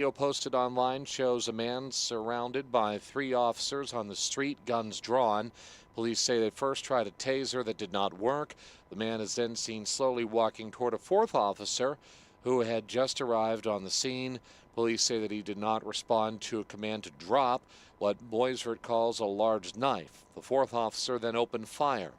Video posted online shows a man surrounded by 3 officers on the street, guns drawn. Police say they first tried a taser that did not work. The man is then seen slowly walking toward a 4th officer who had just arrived on the scene. Police say that he did not respond to a command to drop what Boisvert calls a large knife. The 4th officer then opened fire.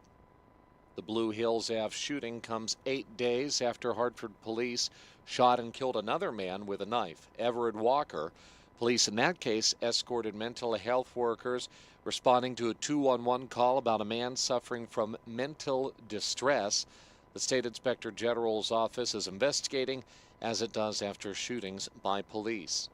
The Blue Hills Ave shooting comes 8 days after Hartford police shot and killed another man with a knife, Everett Walker. Police in that case escorted mental health workers responding to a 211 call about a man suffering from mental distress. The State Inspector General's office is investigating, as it does after shootings by police.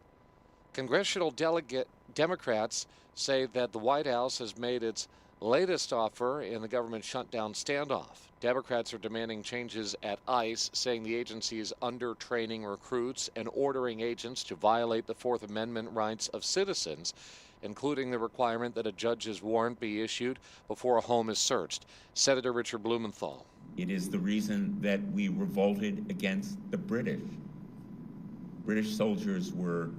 Congressional Democrats say that the White House has made its latest offer in the government shutdown standoff. Democrats are demanding changes at ICE, saying the agency is under-training recruits and ordering agents to violate the Fourth Amendment rights of citizens, including the requirement that a judge's warrant be issued before a home is searched. Senator Richard Blumenthal. It is the reason that we revolted against the British. British soldiers were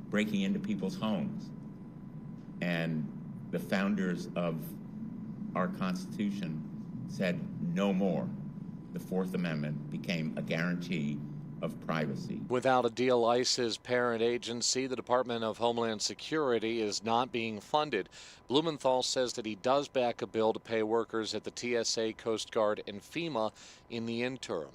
breaking into people's homes, and the founders of our Constitution said no more. The Fourth Amendment became a guarantee of privacy. Without a deal, ICE's parent agency, the Department of Homeland Security, is not being funded. Blumenthal says that he does back a bill to pay workers at the TSA, Coast Guard, and FEMA in the interim.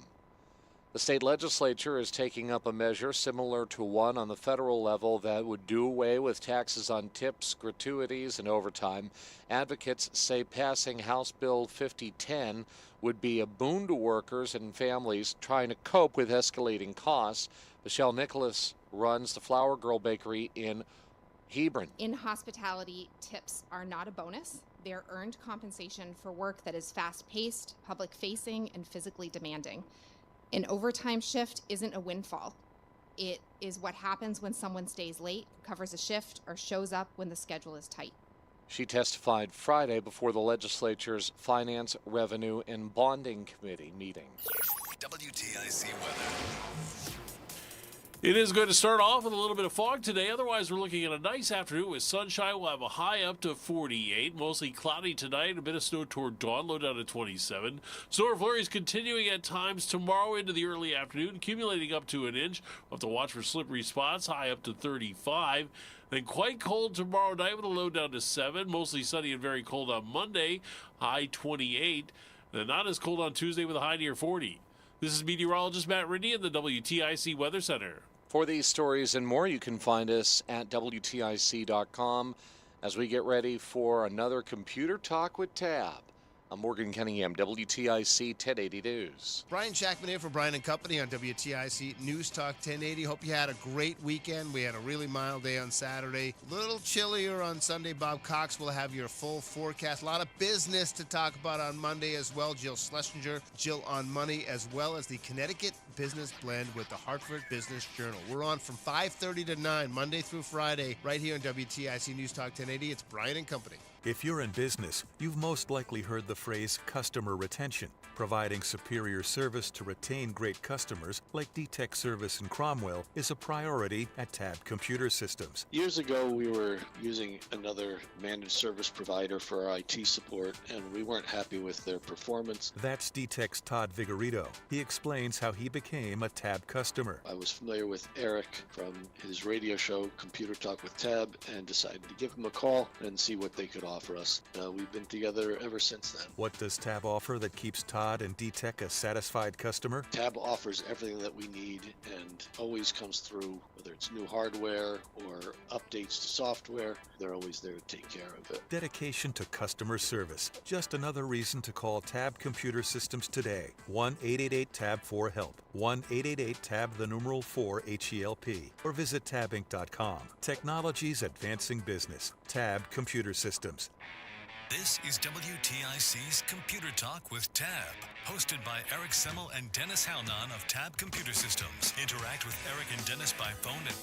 The state legislature is taking up a measure similar to one on the federal level that would do away with taxes on tips, gratuities, and overtime. Advocates say passing House Bill 5010 would be a boon to workers and families trying to cope with escalating costs. Michelle Nicholas runs the Flower Girl Bakery in Hebron. In hospitality, tips are not a bonus. They're earned compensation for work that is fast-paced, public-facing, and physically demanding. An overtime shift isn't a windfall. It is what happens when someone stays late, covers a shift, or shows up when the schedule is tight. She testified Friday before the legislature's Finance, Revenue, and Bonding Committee meeting. WTIC weather. It is going to start off with a little bit of fog today. Otherwise, we're looking at a nice afternoon with sunshine. We'll have a high up to 48. Mostly cloudy tonight. A bit of snow toward dawn. Low down to 27. Snow flurries continuing at times tomorrow into the early afternoon, accumulating up to an inch. We'll have to watch for slippery spots. High up to 35. Then quite cold tomorrow night with a low down to 7. Mostly sunny and very cold on Monday. High 28. Then not as cold on Tuesday with a high near 40. This is meteorologist Matt Ridney in the WTIC Weather Center. For these stories and more, you can find us at WTIC.com as we get ready for another Computer Talk with Tab. I'm Morgan Cunningham, WTIC 1080 News. Brian Shackman here for Brian & Company on WTIC News Talk 1080. Hope you had a great weekend. We had a really mild day on Saturday. A little chillier on Sunday. Bob Cox will have your full forecast. A lot of business to talk about on Monday as well. Jill Schlesinger, Jill on Money, as well as the Connecticut Business Blend with the Hartford Business Journal. We're on from 5:30 to 9, Monday through Friday, right here on WTIC News Talk 1080. It's Brian & Company. If you're in business, you've most likely heard the phrase customer retention. Providing superior service to retain great customers like DTEC Service in Cromwell is a priority at Tab Computer Systems. Years ago, we were using another managed service provider for our IT support, and we weren't happy with their performance. That's DTEC's Todd Vigorito. He explains how he became a Tab customer. I was familiar with Eric from his radio show, Computer Talk with Tab, and decided to give him a call and see what they could offer us. We've been together ever since then. What does Tab offer that keeps Todd and DTEC a satisfied customer? Tab offers everything that we need and always comes through, whether it's new hardware or updates to software. They're always there to take care of it. Dedication to customer service. Just another reason to call Tab Computer Systems today. 1-888-TAB-4-HELP. 1-888-TAB-4-HELP. Or visit tabinc.com. Technology's advancing business. Tab Computer Systems. This is WTIC's Computer Talk with Tab, hosted by Eric Semmel and Dennis Halnon of Tab Computer Systems. Interact with Eric and Dennis by phone at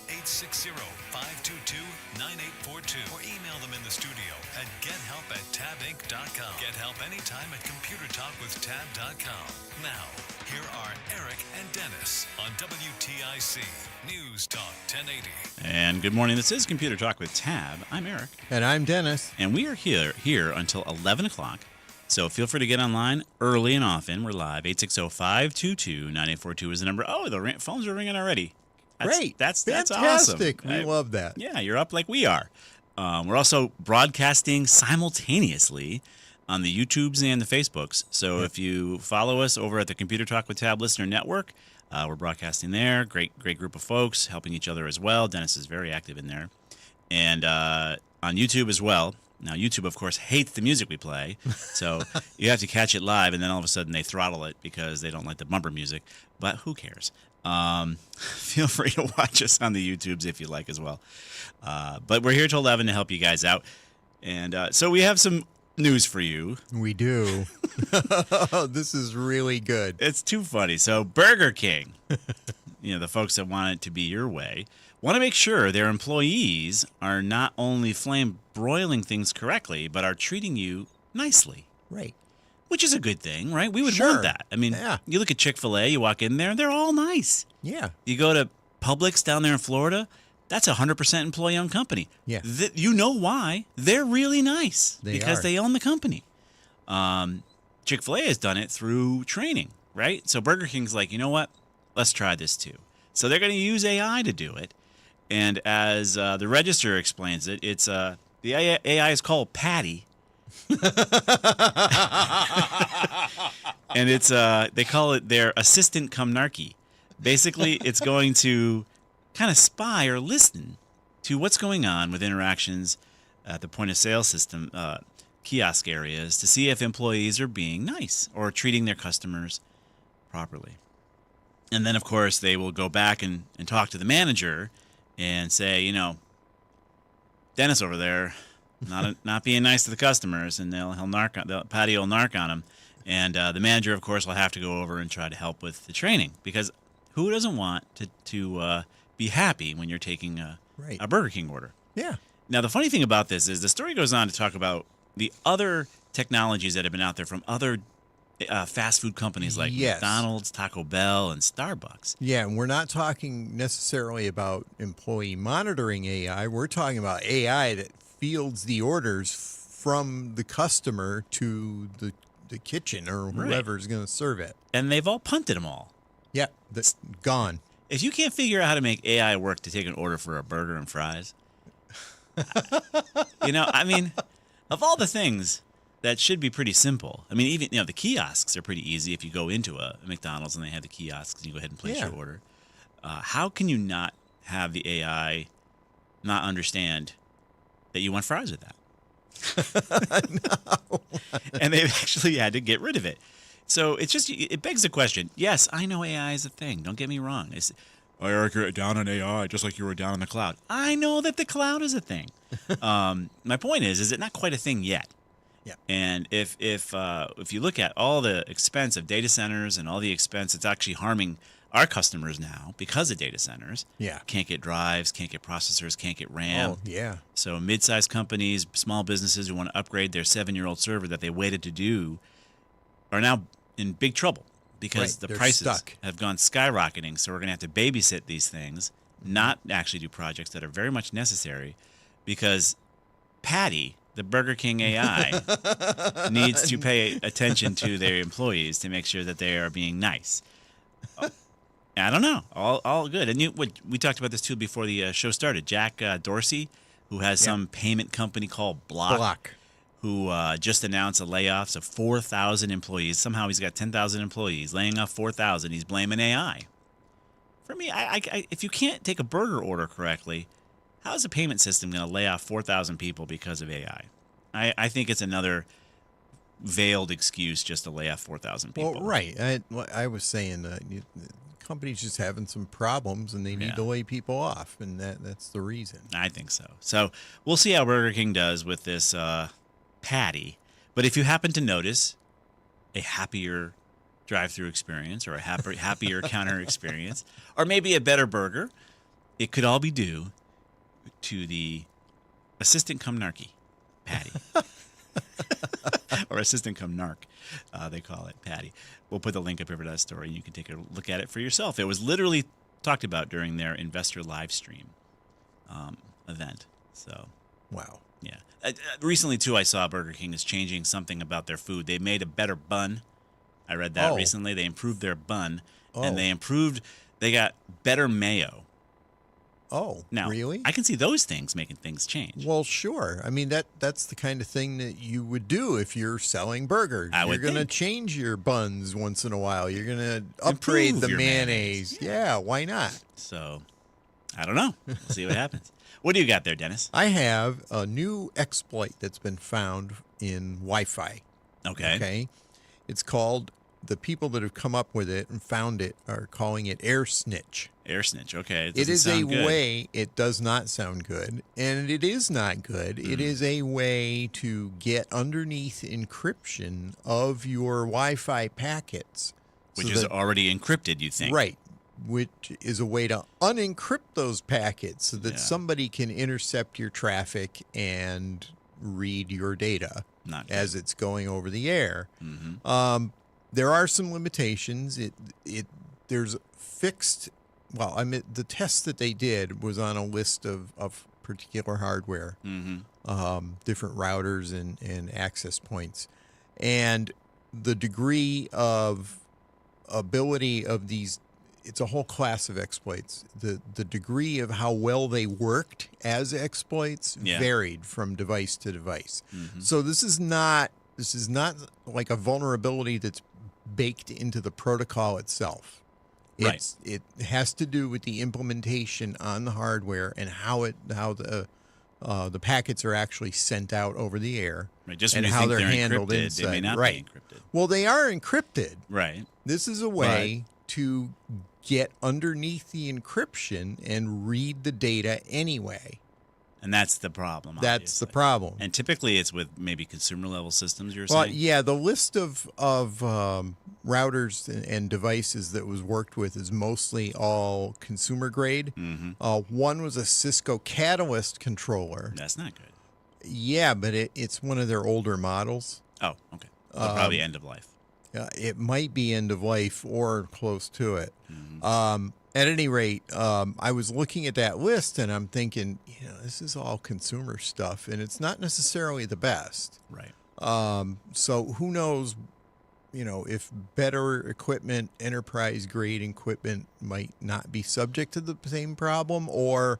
860-522-9842 or email them in the studio at gethelp@tabinc.com. Get help anytime at computertalkwithtab.com. Now, here are Eric and Dennis on WTIC News Talk 1080. And good morning. This is Computer Talk with Tab. I'm Eric. And I'm Dennis. And we are here until 11 o'clock. So feel free to get online early and often. We're live. 860-522-9842 is the number. Oh, the phones are ringing already. Great. That's fantastic. awesome. We love that. Yeah, you're up like we are. We're also broadcasting simultaneously on the YouTubes and the Facebooks. So if you follow us over at the Computer Talk with Tab Listener Network, we're broadcasting there. Great group of folks helping each other as well. Dennis is very active in there. And on YouTube as well. Now, YouTube, of course, hates the music we play. So you have to catch it live, and then all of a sudden they throttle it because they don't like the bumper music. But who cares? Feel free to watch us on the YouTubes if you like as well. But we're here till 11 to help you guys out. And so we have some news for you. We do. This is really good. It's too funny. So Burger King, the folks that want it to be your way, want to make sure their employees are not only flame broiling things correctly, but are treating you nicely. Right. Which is a good thing, right? We would Sure. want that. I mean, you look at Chick-fil-A, you walk in there, they're all nice. Yeah. You go to Publix down there in Florida, that's a 100% employee-owned company. Yeah. You know why? They're really nice because are. they own the company. Chick-fil-A has done it through training, right? So Burger King's like, you know what? Let's try this too. So they're going to use AI to do it. And as the Register explains it, it's the AI is called Patty. And it's they call it their assistant cum narky. Basically, it's going to kind of spy or listen to what's going on with interactions at the point of sale system kiosk areas to see if employees are being nice or treating their customers properly. And then, of course, they will go back and talk to the manager and say, Dennis over there, not being nice to the customers, and Patty will narc on him. And the manager, of course, will have to go over and try to help with the training, because who doesn't want to be happy when you're taking a Burger King order? Yeah. Now, the funny thing about this is the story goes on to talk about the other technologies that have been out there from other fast food companies like McDonald's, Taco Bell, and Starbucks. Yeah, and we're not talking necessarily about employee monitoring AI. We're talking about AI that fields the orders from the customer to the kitchen or whoever's going to serve it. And they've all punted them all. Yeah, that's gone. If you can't figure out how to make AI work to take an order for a burger and fries, I mean, of all the things that should be pretty simple. I mean, even, the kiosks are pretty easy if you go into a McDonald's and they have the kiosks and you go ahead and place your order. How can you not have the AI not understand that you want fries with that? No. And they've actually had to get rid of it. So it begs the question. Yes, I know AI is a thing. Don't get me wrong. Eric, you're down on AI just like you were down on the cloud. I know that the cloud is a thing. My point is it not quite a thing yet? Yeah. And if you look at all the expense of data centers and all the expense it's actually harming our customers now because of data centers. Yeah. Can't get drives, can't get processors, can't get RAM. Oh, yeah. So mid-sized companies, small businesses who want to upgrade their 7-year-old server that they waited to do are now in big trouble because the prices have gone skyrocketing. So we're going to have to babysit these things, not actually do projects that are very much necessary, because Patty, the Burger King AI, needs to pay attention to their employees to make sure that they are being nice. I don't know. All good. And we talked about this too before the show started. Jack Dorsey, who has some payment company called Block, who just announced a layoffs of 4,000 employees. Somehow he's got 10,000 employees, laying off 4,000. He's blaming AI. For me, if you can't take a burger order correctly, how is a payment system going to lay off 4,000 people because of AI? I think it's another veiled excuse just to lay off 4,000 people. Well, right. I was saying the company's just having some problems and they need to lay people off, and that's the reason. I think so. So we'll see how Burger King does with this patty. But if you happen to notice a happier drive-through experience or a happier counter experience, or maybe a better burger, it could all be due to the assistant cum narky patty. Or assistant cum narc, they call it, patty. We'll put the link up here for that story. You can take a look at it for yourself. It was literally talked about during their investor live stream event. So, wow. Yeah. Recently, too, I saw Burger King is changing something about their food. They made a better bun. I read that recently. They improved their bun, and they got better mayo. Oh, now, really? I can see those things making things change. Well, sure. I mean, that's the kind of thing that you would do if you're selling burgers. You're going to change your buns once in a while. You're going to upgrade the mayonnaise. Yeah, why not? So, I don't know. We'll see what happens. What do you got there, Dennis? I have a new exploit that's been found in Wi-Fi. Okay. It's called, the people that have come up with it and found it are calling it air snitch. Air snitch, okay. It is a way, it does not sound good, and it is not good. It is a way to get underneath encryption of your Wi-Fi packets. Which is already encrypted, you think? Right. Which is a way to unencrypt those packets so that somebody can intercept your traffic and read your data as it's going over the air. There are some limitations. There's fixed. Well, I mean, the test that they did was on a list of particular hardware, different routers and access points, and the degree of ability of these. It's a whole class of exploits. The degree of how well they worked as exploits varied from device to device. So this is not like a vulnerability that's baked into the protocol itself. It has to do with the implementation on the hardware and how the packets are actually sent out over the air, just and when you how think they're they're handled encrypted, inside. they may not be encrypted. Well, they are encrypted. Right. This is a way to get underneath the encryption and read the data anyway. And that's the problem. That's the problem. And typically it's with maybe consumer level systems, you're Well, saying? yeah, the list of routers and devices that was worked with is mostly all consumer grade. One was a Cisco Catalyst controller. That's not good. Yeah, but it's one of their older models. Oh, okay. So probably end of life. It might be end of life or close to it. At any rate, I was looking at that list and I'm thinking, this is all consumer stuff and it's not necessarily the best. Right. So who knows, if better equipment, enterprise grade equipment might not be subject to the same problem, or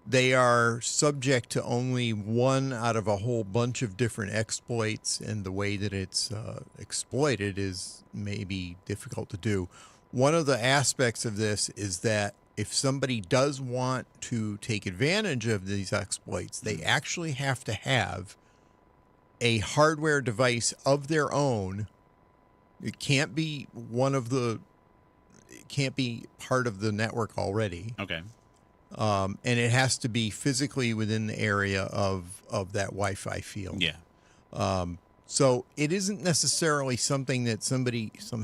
they are subject to only one out of a whole bunch of different exploits, and the way that it's exploited is maybe difficult to do. One of the aspects of this is that if somebody does want to take advantage of these exploits, they actually have to have a hardware device of their own. It can't be it can't be part of the network already. Okay. And it has to be physically within the area of that Wi-Fi field. Yeah. So it isn't necessarily something that some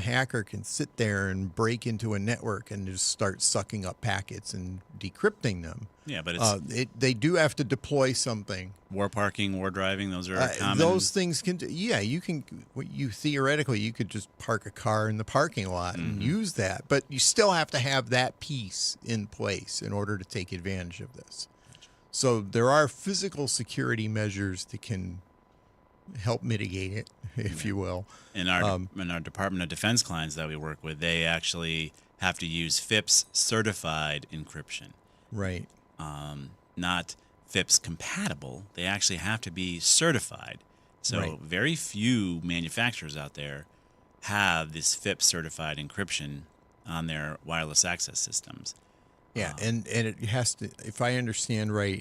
hacker can sit there and break into a network and just start sucking up packets and decrypting them. Yeah, but they do have to deploy something. War parking, war driving, those are common. Those things can. Yeah, you can. Theoretically, you could just park a car in the parking lot and use that, but you still have to have that piece in place in order to take advantage of this. So there are physical security measures that can help mitigate it, if you will. In our Department of Defense clients that we work with, they actually have to use FIPS certified encryption. Right. Not FIPS compatible. They actually have to be certified. So very few manufacturers out there have this FIPS certified encryption on their wireless access systems. Yeah, and it has to, if I understand right,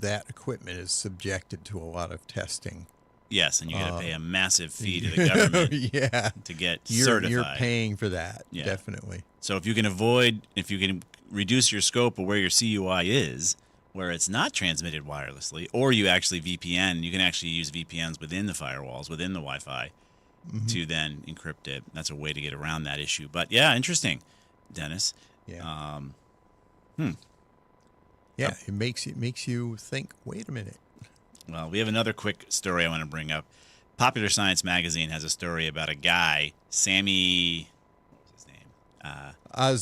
that equipment is subjected to a lot of testing. Yes, and you got to pay a massive fee to the government to get certified. You're paying for that, definitely. So if you can reduce your scope of where your CUI is where it's not transmitted wirelessly, or you actually VPN. You can actually use VPNs within the firewalls, within the Wi-Fi, to then encrypt it. That's a way to get around that issue. But yeah, interesting, Dennis. Yeah. Yeah, it makes you think, wait a minute. Well, we have another quick story I want to bring up. Popular Science magazine has a story about a guy, Sammy, what was his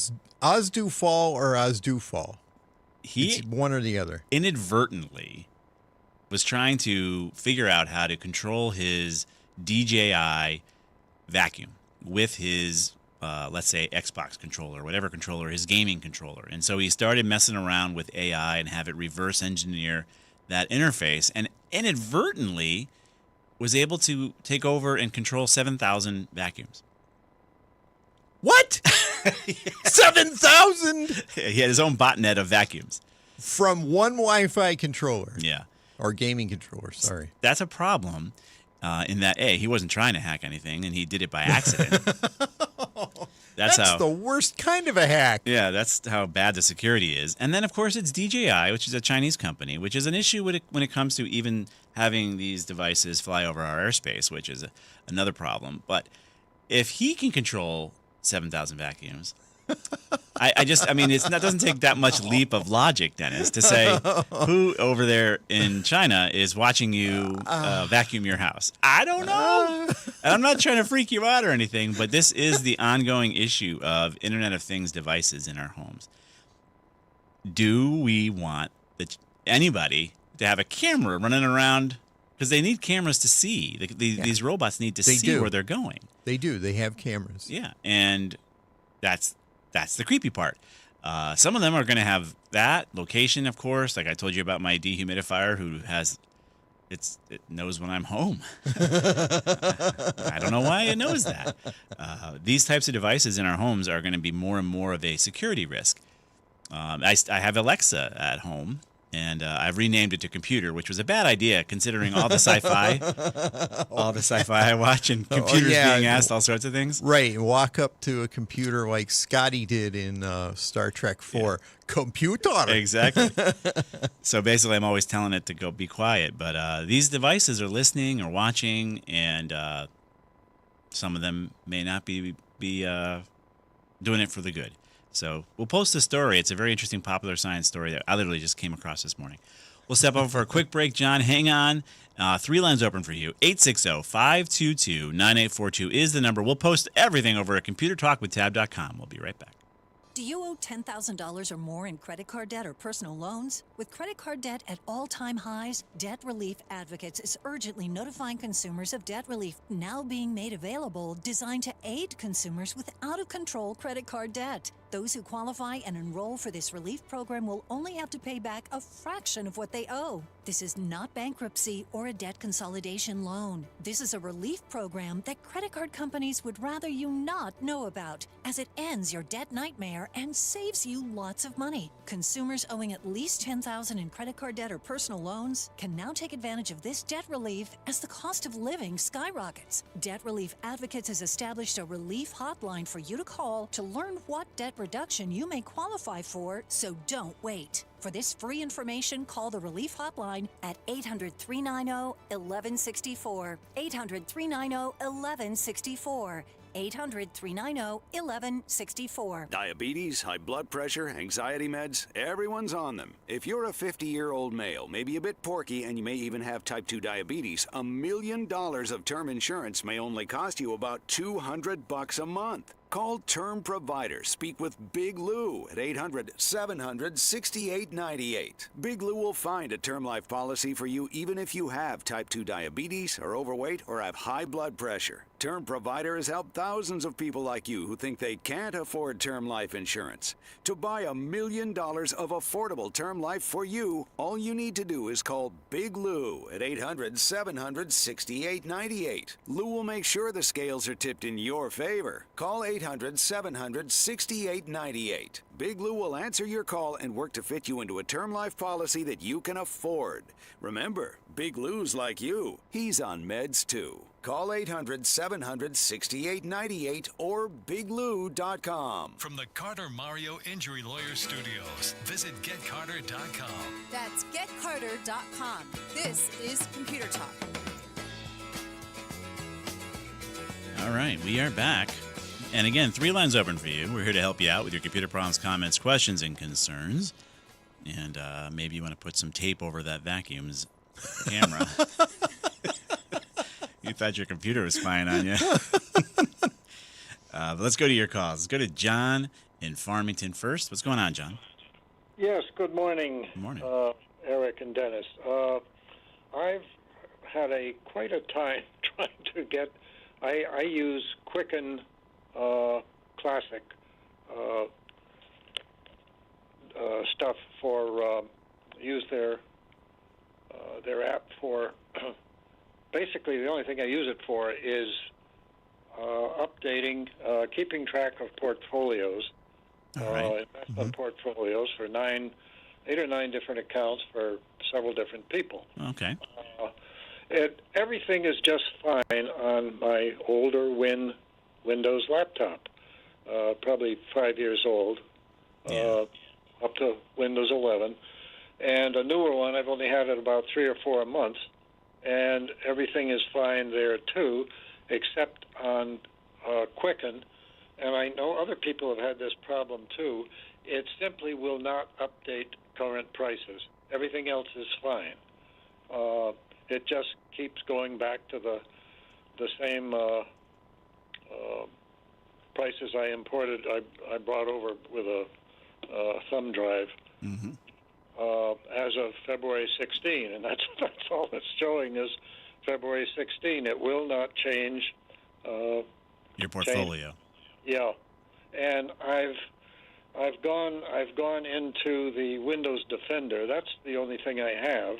name? Ozdufal or Ozdufal. He It's one or the other. inadvertently was trying to figure out how to control his DJI vacuum with his, let's say, Xbox controller, whatever controller, his gaming controller. And so he started messing around with AI and have it reverse engineer that interface, and inadvertently was able to take over and control 7,000 vacuums. What? 7,000 He had his own botnet of vacuums. from one Wi-Fi controller. Yeah. Or gaming controller, sorry. That's a problem in that, A, he wasn't trying to hack anything, and he did it by accident. That's how the worst kind of a hack. Yeah, that's how bad the security is. And then, of course, it's DJI, which is a Chinese company, which is an issue when it comes to even having these devices fly over our airspace, which is another problem. But if he can control 7,000 vacuums, I mean, that doesn't take that much leap of logic, Dennis, to say who over there in China is watching you vacuum your house. I don't know. And I'm not trying to freak you out or anything, but this is the ongoing issue of Internet of Things devices in our homes. Do we want anybody to have a camera running around? Because they need cameras to see. These robots need to see where they're going. They do. They have cameras. Yeah, and that's the creepy part. Some of them are going to have that location, of course. Like I told you about my dehumidifier, who has it knows when I'm home. I don't know why it knows that. These types of devices in our homes are going to be more and more of a security risk. I have Alexa at home, and I've renamed it to computer, which was a bad idea considering all the sci-fi, I watch, and computers being asked all sorts of things. Right, walk up to a computer like Scotty did in Star Trek 4. Yeah. Computer. Exactly. So basically, I'm always telling it to go be quiet. But these devices are listening or watching, and some of them may not be doing it for the good. So we'll post a story. It's a very interesting Popular Science story that I literally just came across this morning. We'll step over for a quick break. John, hang on. 3 lines open for you. 860-522-9842 is the number. We'll post everything over at computertalkwithtab.com. We'll be right back. Do you owe $10,000 or more in credit card debt or personal loans? With credit card debt at all-time highs, Debt Relief Advocates is urgently notifying consumers of debt relief now being made available, designed to aid consumers with out-of-control credit card debt. Those who qualify and enroll for this relief program will only have to pay back a fraction of what they owe. This is not bankruptcy or a debt consolidation loan. This is a relief program that credit card companies would rather you not know about, as it ends your debt nightmare and saves you lots of money. Consumers owing at least $10,000 in credit card debt or personal loans can now take advantage of this debt relief as the cost of living skyrockets. Debt Relief Advocates has established a relief hotline for you to call to learn what debt reduction you may qualify for, so don't wait. For this free information, call the Relief Hotline at 800-390-1164. 800-390-1164. 800-390-1164. Diabetes, high blood pressure, anxiety meds, everyone's on them. If you're a 50-year-old male, maybe a bit porky, and you may even have type 2 diabetes, $1 million of term insurance may only cost you about $200 a month. Call Term Provider. Speak with Big Lou at 800-700-6898. Big Lou will find a term life policy for you even if you have type 2 diabetes, are overweight, or have high blood pressure. Term Provider has helped thousands of people like you who think they can't afford term life insurance. To buy $1 million of affordable term life for you, all you need to do is call Big Lou at 800-700-6898. Lou will make sure the scales are tipped in your favor. Call 800-700-6898. Big Lou will answer your call and work to fit you into a term life policy that you can afford. Remember, Big Lou's like you. He's on meds too. Call 800-700-6898 or biglou.com. From the Carter Mario Injury Lawyer Studios, visit getcarter.com. That's getcarter.com. This is Computer Talk. All right, we are back. And again, 3 lines open for you. We're here to help you out with your computer problems, comments, questions, and concerns. And maybe you want to put some tape over that vacuum's camera. You thought your computer was spying on you. But let's go to your calls. Let's go to John in Farmington first. What's going on, John? Yes, good morning. Good morning. Eric and Dennis. I've had quite a time trying to get... I use Quicken Classic stuff for use their app for. Basically, the only thing I use it for is updating, keeping track of portfolios, investment portfolios for 8 or 9 different accounts for several different people. Okay. Everything is just fine on my older Windows laptop, probably 5 years old, up to Windows 11. And a newer one, I've only had it about 3 or 4 months, and everything is fine there too, except on Quicken. And I know other people have had this problem too. It simply will not update current prices. Everything else is fine. It just keeps going back to the same prices I imported. I brought over with a thumb drive as of February 16, and that's all it's showing is February 16. It will not change your portfolio. Yeah, and I've gone into the Windows Defender. That's the only thing I have,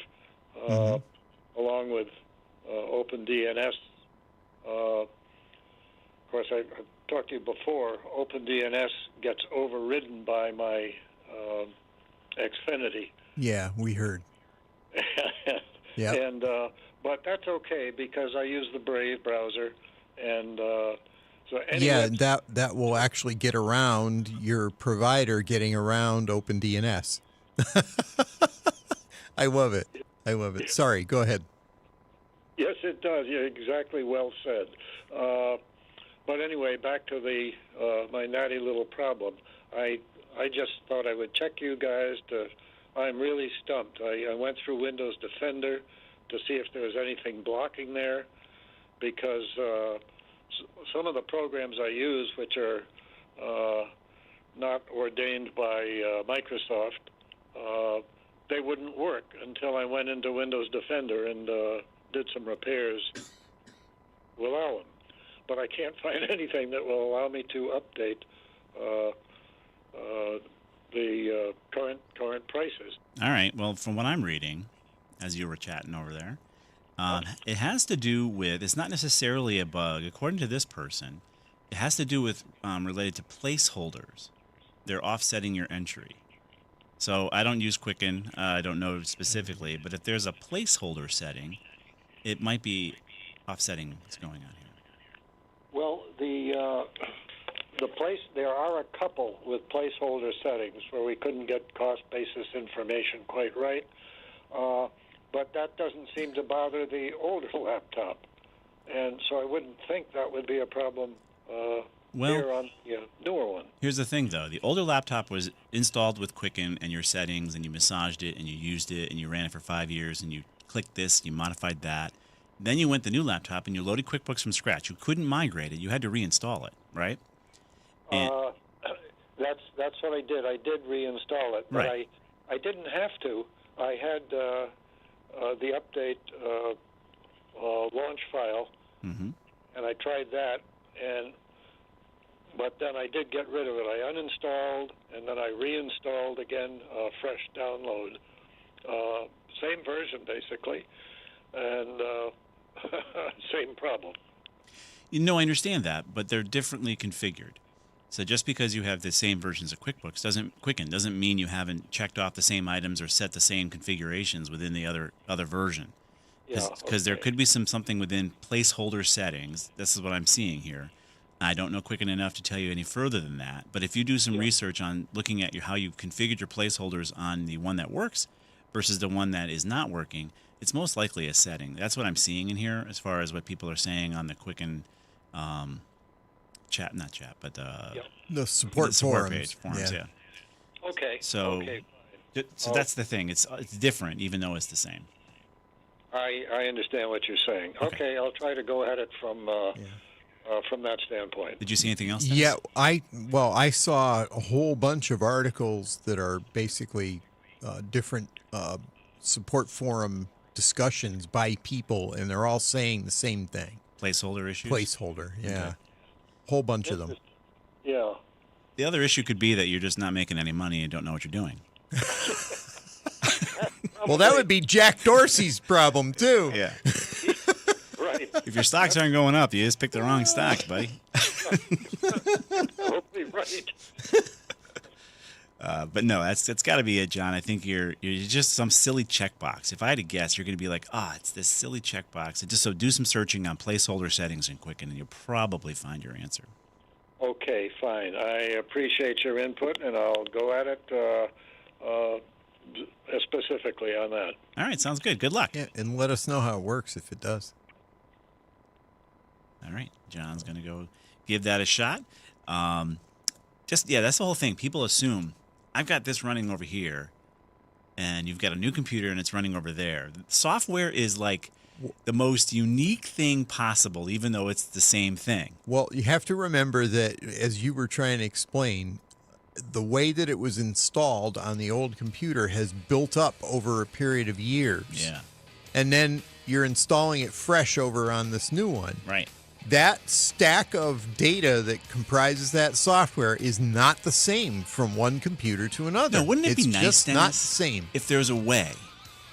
along with OpenDNS. Of course, I've talked to you before. OpenDNS gets overridden by my Xfinity. Yeah, we heard. Yeah. And but that's okay because I use the Brave browser, and so anyway, yeah, that will actually get around your provider getting around OpenDNS. I love it. I love it. Sorry, go ahead. Yes, it does. Yeah, exactly. Well said. But anyway, back to my natty little problem. I just thought I would check you guys I'm really stumped. I went through Windows Defender to see if there was anything blocking there, because some of the programs I use, which are not ordained by Microsoft, they wouldn't work until I went into Windows Defender and did some repairs without them. But I can't find anything that will allow me to update the current prices. All right. Well, from what I'm reading, as you were chatting over there, it has to do with, it's not necessarily a bug. According to this person, it has to do with related to placeholders. They're offsetting your entry. So I don't use Quicken. I don't know specifically, but if there's a placeholder setting, it might be offsetting what's going on here. Well, there are a couple with placeholder settings where we couldn't get cost basis information quite right, but that doesn't seem to bother the older laptop, and so I wouldn't think that would be a problem here on the newer one. Here's the thing, though. The older laptop was installed with Quicken and your settings, and you massaged it, and you used it, and you ran it for 5 years, and you clicked this, you modified that. Then you went the new laptop, and you loaded QuickBooks from scratch. You couldn't migrate it. You had to reinstall it, right? That's what I did. I did reinstall it, but right. I didn't have to. I had the update launch file, and I tried that, but then I did get rid of it. I uninstalled, and then I reinstalled again, fresh download. Same version, basically, and same problem. You know, I understand that, but they're differently configured. So just because you have the same versions of QuickBooks doesn't mean you haven't checked off the same items or set the same configurations within the other version. Because there could be something within placeholder settings. This is what I'm seeing here. I don't know Quicken enough to tell you any further than that. But if you do some research on looking at how you've configured your placeholders on the one that works versus the one that is not working, it's most likely a setting. That's what I'm seeing in here as far as what people are saying on the Quicken the support page forums. Yeah. Okay. So, okay. So that's the thing. It's different, even though it's the same. I understand what you're saying. Okay, I'll try to go at it from that standpoint. Did you see anything else, Dennis? Yeah, I saw a whole bunch of articles that are basically different support forum discussions by people, and they're all saying the same thing. Placeholder issues? Placeholder, yeah. Okay. Whole bunch of them. Yeah. The other issue could be that you're just not making any money and don't know what you're doing. Well, that would be Jack Dorsey's problem, too. Yeah. Right. If your stocks aren't going up, you just picked the wrong stocks, buddy. Hopefully right. But no, that's got to be it, John. I think you're just some silly checkbox. If I had to guess, you're going to be like, it's this silly checkbox. And just so do some searching on placeholder settings in Quicken, and you'll probably find your answer. Okay, fine. I appreciate your input, and I'll go at it specifically on that. All right, sounds good. Good luck. Yeah, and let us know how it works if it does. All right, John's going to go give that a shot. That's the whole thing. People assume I've got this running over here, and you've got a new computer, and it's running over there. Software is like the most unique thing possible, even though it's the same thing. Well, you have to remember that, as you were trying to explain, the way that it was installed on the old computer has built up over a period of years. Yeah. And then you're installing it fresh over on this new one. Right. That stack of data that comprises that software is not the same from one computer to another. No, wouldn't it be nice, just Dennis, not the same. if there's a way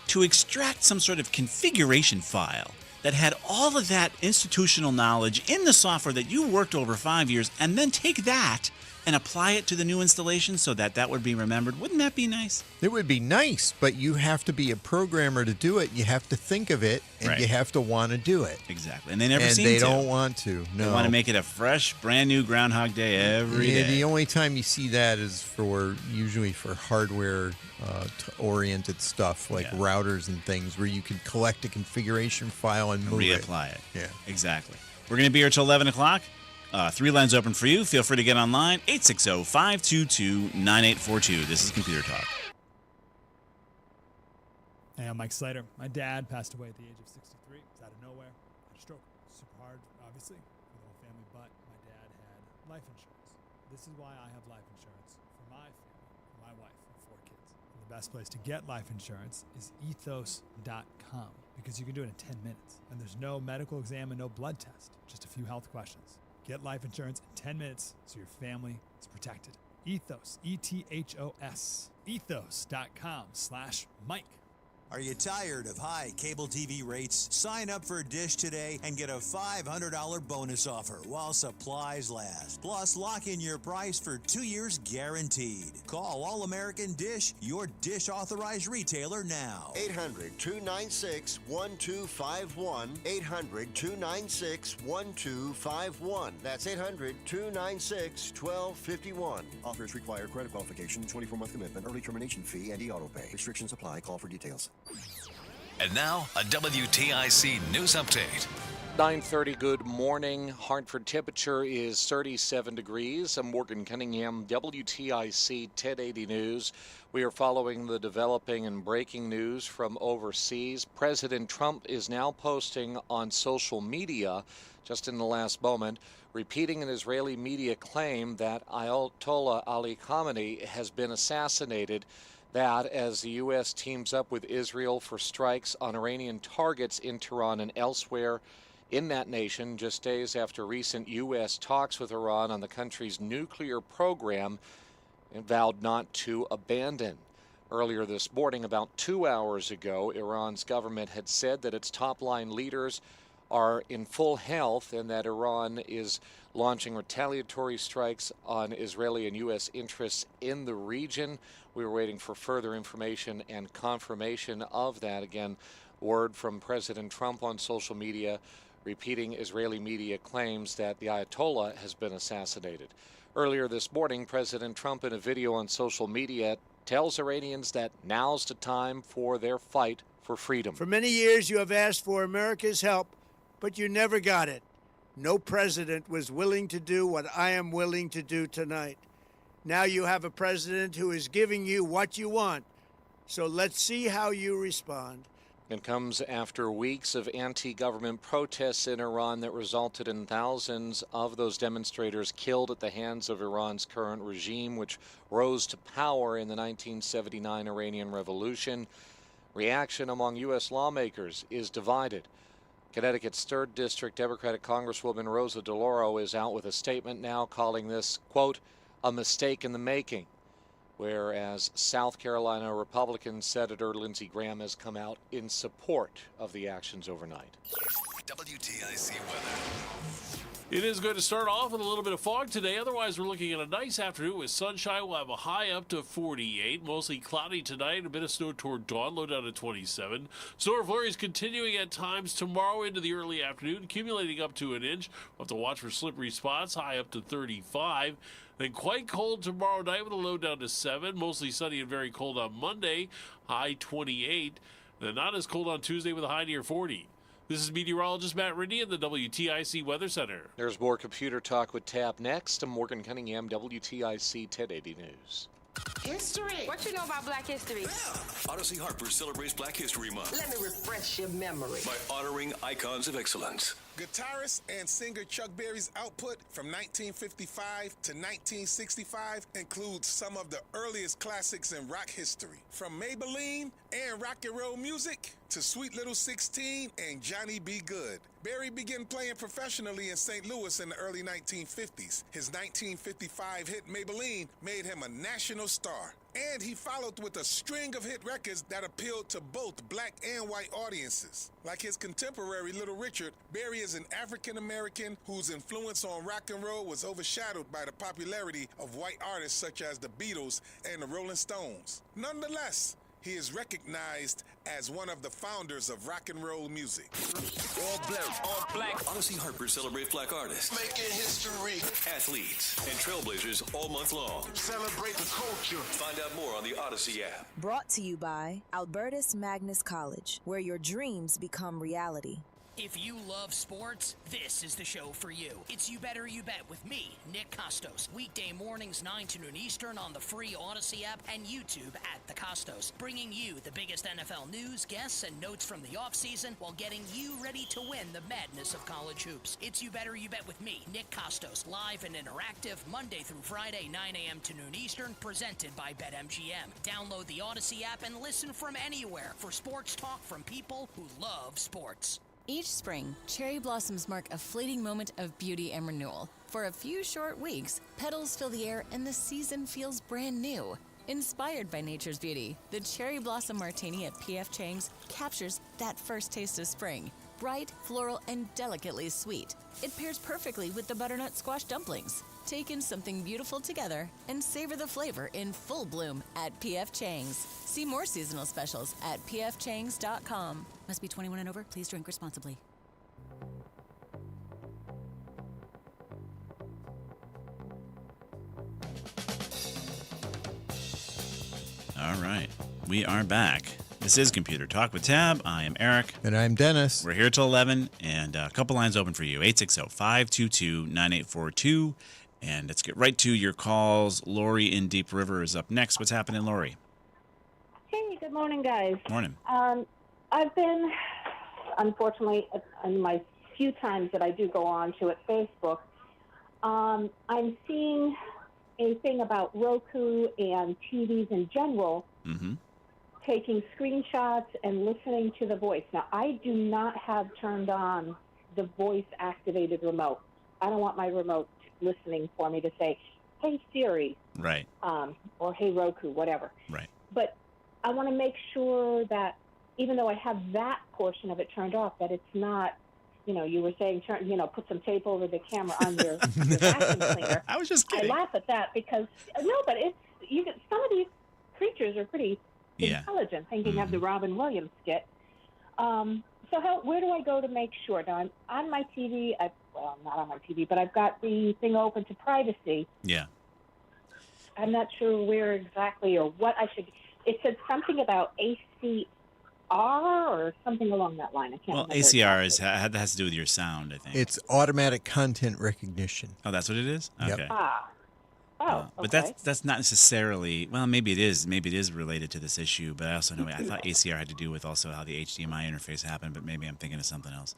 to extract some sort of configuration file that had all of that institutional knowledge in the software that you worked over 5 years, and then take that and apply it to the new installation so that would be remembered? Wouldn't that be nice? It would be nice, but you have to be a programmer to do it. You have to think of it, and Right. you have to want to do it. Exactly. And they never and seem they to. don't want to. No. They want to make it a fresh, brand new Groundhog Day every day. The only time you see that is usually for hardware oriented stuff like routers and things, where you can collect a configuration file and move reapply it. Yeah, exactly. We're going to be here till 11 o'clock. 3 lines open for you. Feel free to get online. 860-522-9842. This is Computer Talk. Hey, I'm Mike Slater. My dad passed away at the age of 63. It was out of nowhere. Had a stroke. Super hard, obviously, for the whole family, but my dad had life insurance. This is why I have life insurance for my family, for my wife, and 4 kids. And the best place to get life insurance is ethos.com, because you can do it in 10 minutes. And there's no medical exam and no blood test, just a few health questions. Get life insurance in 10 minutes so your family is protected. Ethos, E-T-H-O-S, ethos.com/Mike. Are you tired of high cable TV rates? Sign up for Dish today and get a $500 bonus offer while supplies last. Plus, lock in your price for 2 years guaranteed. Call All American Dish, your Dish authorized retailer now. 800-296-1251. 800-296-1251. That's 800-296-1251. Offers require credit qualification, 24-month commitment, early termination fee, and e-auto pay. Restrictions apply. Call for details. And now, a WTIC news update. 9:30, good morning. Hartford temperature is 37 degrees. I'm Morgan Cunningham, WTIC 1080 News. We are following the developing and breaking news from overseas. President Trump is now posting on social media, just in the last moment, repeating an Israeli media claim that Ayatollah Ali Khamenei has been assassinated. That, as the U.S. teams up with Israel for strikes on Iranian targets in Tehran and elsewhere in that nation, just days after recent U.S. talks with Iran on the country's nuclear program vowed not to abandon. Earlier this morning, about 2 hours ago, Iran's government had said that its top-line leaders are in full health and that Iran is launching retaliatory strikes on Israeli and U.S. interests in the region. We were waiting for further information and confirmation of that. Again, word from President Trump on social media repeating Israeli media claims that the Ayatollah has been assassinated. Earlier this morning, President Trump, in a video on social media, tells Iranians that now's the time for their fight for freedom. For many years, you have asked for America's help, but you never got it. No president was willing to do what I am willing to do tonight. Now you have a president who is giving you what you want. So let's see how you respond. It comes after weeks of anti-government protests in Iran that resulted in thousands of those demonstrators killed at the hands of Iran's current regime, which rose to power in the 1979 Iranian Revolution. Reaction among U.S. lawmakers is divided. Connecticut's 3rd District Democratic Congresswoman Rosa DeLauro is out with a statement now calling this, quote, a mistake in the making, whereas South Carolina Republican Senator Lindsey Graham has come out in support of the actions overnight. WTIC weather. It is going to start off with a little bit of fog today. Otherwise, we're looking at a nice afternoon with sunshine. We'll have a high up to 48. Mostly cloudy tonight. A bit of snow toward dawn. Low down to 27. Snow flurries continuing at times tomorrow into the early afternoon, accumulating up to an inch. We'll have to watch for slippery spots. High up to 35. Then quite cold tomorrow night with a low down to 7. Mostly sunny and very cold on Monday. High 28. Then not as cold on Tuesday with a high near 40. This is meteorologist Matt Ridney in the WTIC Weather Center. There's more Computer Talk with Tab next. I'm Morgan Cunningham, WTIC 1080 News. History. What you know about Black history? Odyssey Hartford celebrates Black History Month. Let me refresh your memory. By honoring icons of excellence. Guitarist and singer Chuck Berry's output from 1955 to 1965 includes some of the earliest classics in rock history. From Maybelline and rock and roll music to Sweet Little 16 and Johnny B. Good. Berry began playing professionally in St. Louis in the early 1950s. His 1955 hit Maybelline made him a national star. And he followed with a string of hit records that appealed to both black and white audiences. Like his contemporary Little Richard, Berry is an African-American whose influence on rock and roll was overshadowed by the popularity of white artists such as the Beatles and the Rolling Stones. Nonetheless, he is recognized as one of the founders of rock and roll music. All black, all black. Odyssey Hartford celebrates black artists, Making history. athletes, and trailblazers all month long. Celebrate the culture. Find out more on the Odyssey app. Brought to you by Albertus Magnus College, where your dreams become reality. If you love sports, this is the show for you. It's You Better You Bet with me, Nick Costos. Weekday mornings 9 to noon Eastern on the free Odyssey app and YouTube at The Costos. Bringing you the biggest NFL news, guests, and notes from the offseason while getting you ready to win the madness of college hoops. It's You Better You Bet with me, Nick Costos. Live and interactive Monday through Friday, 9 a.m. to noon Eastern. Presented by BetMGM. Download the Odyssey app and listen from anywhere for sports talk from people who love sports. Each spring, cherry blossoms mark a fleeting moment of beauty and renewal. For a few short weeks, petals fill the air and the season feels brand new. Inspired by nature's beauty, the Cherry Blossom Martini at P.F. Chang's captures that first taste of spring. Bright, floral, and delicately sweet. It pairs perfectly with the butternut squash dumplings. Take in something beautiful together and savor the flavor in full bloom at P.F. Chang's. See more seasonal specials at pfchangs.com. Must be 21 and over. Please drink responsibly. All right. We are back. This is Computer Talk with Tab. I am Eric. And I'm Dennis. We're here till 11, and a couple lines open for you. 860-522-9842. And let's get right to your calls. Lori in Deep River is up next. What's happening, Lori? Hey, good morning, guys. Morning. I've been, unfortunately, in my few times that I do go on to it, Facebook, I'm seeing a thing about Roku and TVs in general, taking screenshots and listening to the voice. Now, I do not have turned on the voice-activated remote. I don't want my remote listening for me to say, hey, Siri. Right. Or hey, Roku, whatever. Right. But I want to make sure that even though I have that portion of it turned off, that it's not, you were saying, put some tape over the camera on your vacuum cleaner. I was just kidding. I laugh at that because but some of these creatures are pretty intelligent. Thinking of the Robin Williams skit. So where do I go to make sure? Now I'm on my TV. I'm not on my TV, but I've got the thing open to privacy. Yeah. I'm not sure where exactly or what I should. It said something about ACR or something along that line. I can't remember. Well, ACR has to do with your sound, I think. It's automatic content recognition. Oh, that's what it is? Yep. Okay. But that's not necessarily, well, maybe it is related to this issue, but I also know, I thought ACR had to do with also how the HDMI interface happened, but maybe I'm thinking of something else.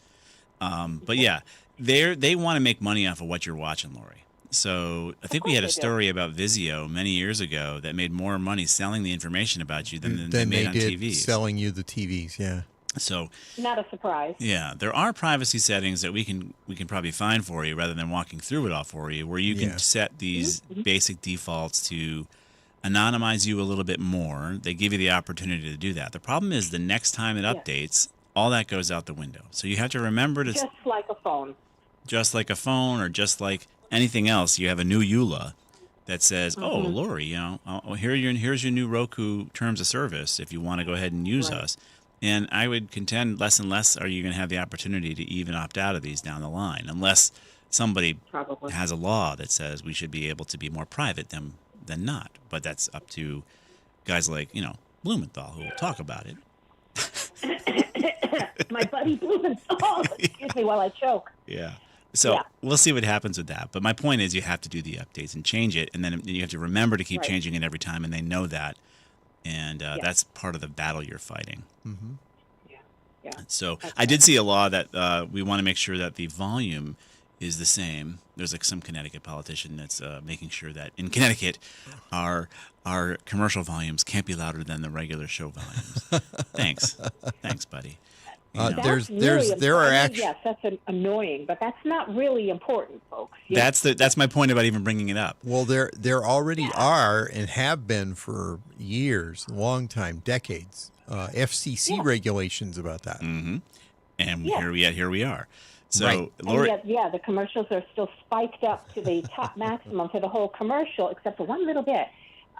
But yeah, they want to make money off of what you're watching, Lori. So I think we had a story about Vizio many years ago that made more money selling the information about you than they made on TVs. Selling you the TVs, yeah. So not a surprise. Yeah, there are privacy settings that we can probably find for you rather than walking through it all for you, where you can set these basic defaults to anonymize you a little bit more. They give you the opportunity to do that. The problem is the next time it updates, all that goes out the window. So you have to remember to just like a phone. Just like a phone or just like anything else, you have a new EULA that says, "Oh, Lori, here's your new Roku terms of service if you want to go ahead and use us." And I would contend less and less are you going to have the opportunity to even opt out of these down the line, unless somebody has a law that says we should be able to be more private than not. But that's up to guys like Blumenthal who will talk about it. My buddy Blumenthal. Excuse me while I choke. Yeah. So we'll see what happens with that. But my point is you have to do the updates and change it, and then you have to remember to keep changing it every time, and they know that. And that's part of the battle you're fighting. Mm-hmm. Yeah. So I did see a law that we want to make sure that the volume is the same. There's some Connecticut politician that's making sure that in Connecticut our commercial volumes can't be louder than the regular show volumes. Thanks, buddy. Yes, that's annoying, but that's not really important, folks. Yeah. That's my point about even bringing it up. Well, there already are and have been for years, long time, decades, FCC regulations about that. Mm-hmm. And here we are. So, Lori, and yet, the commercials are still spiked up to the top maximum for the whole commercial, except for one little bit.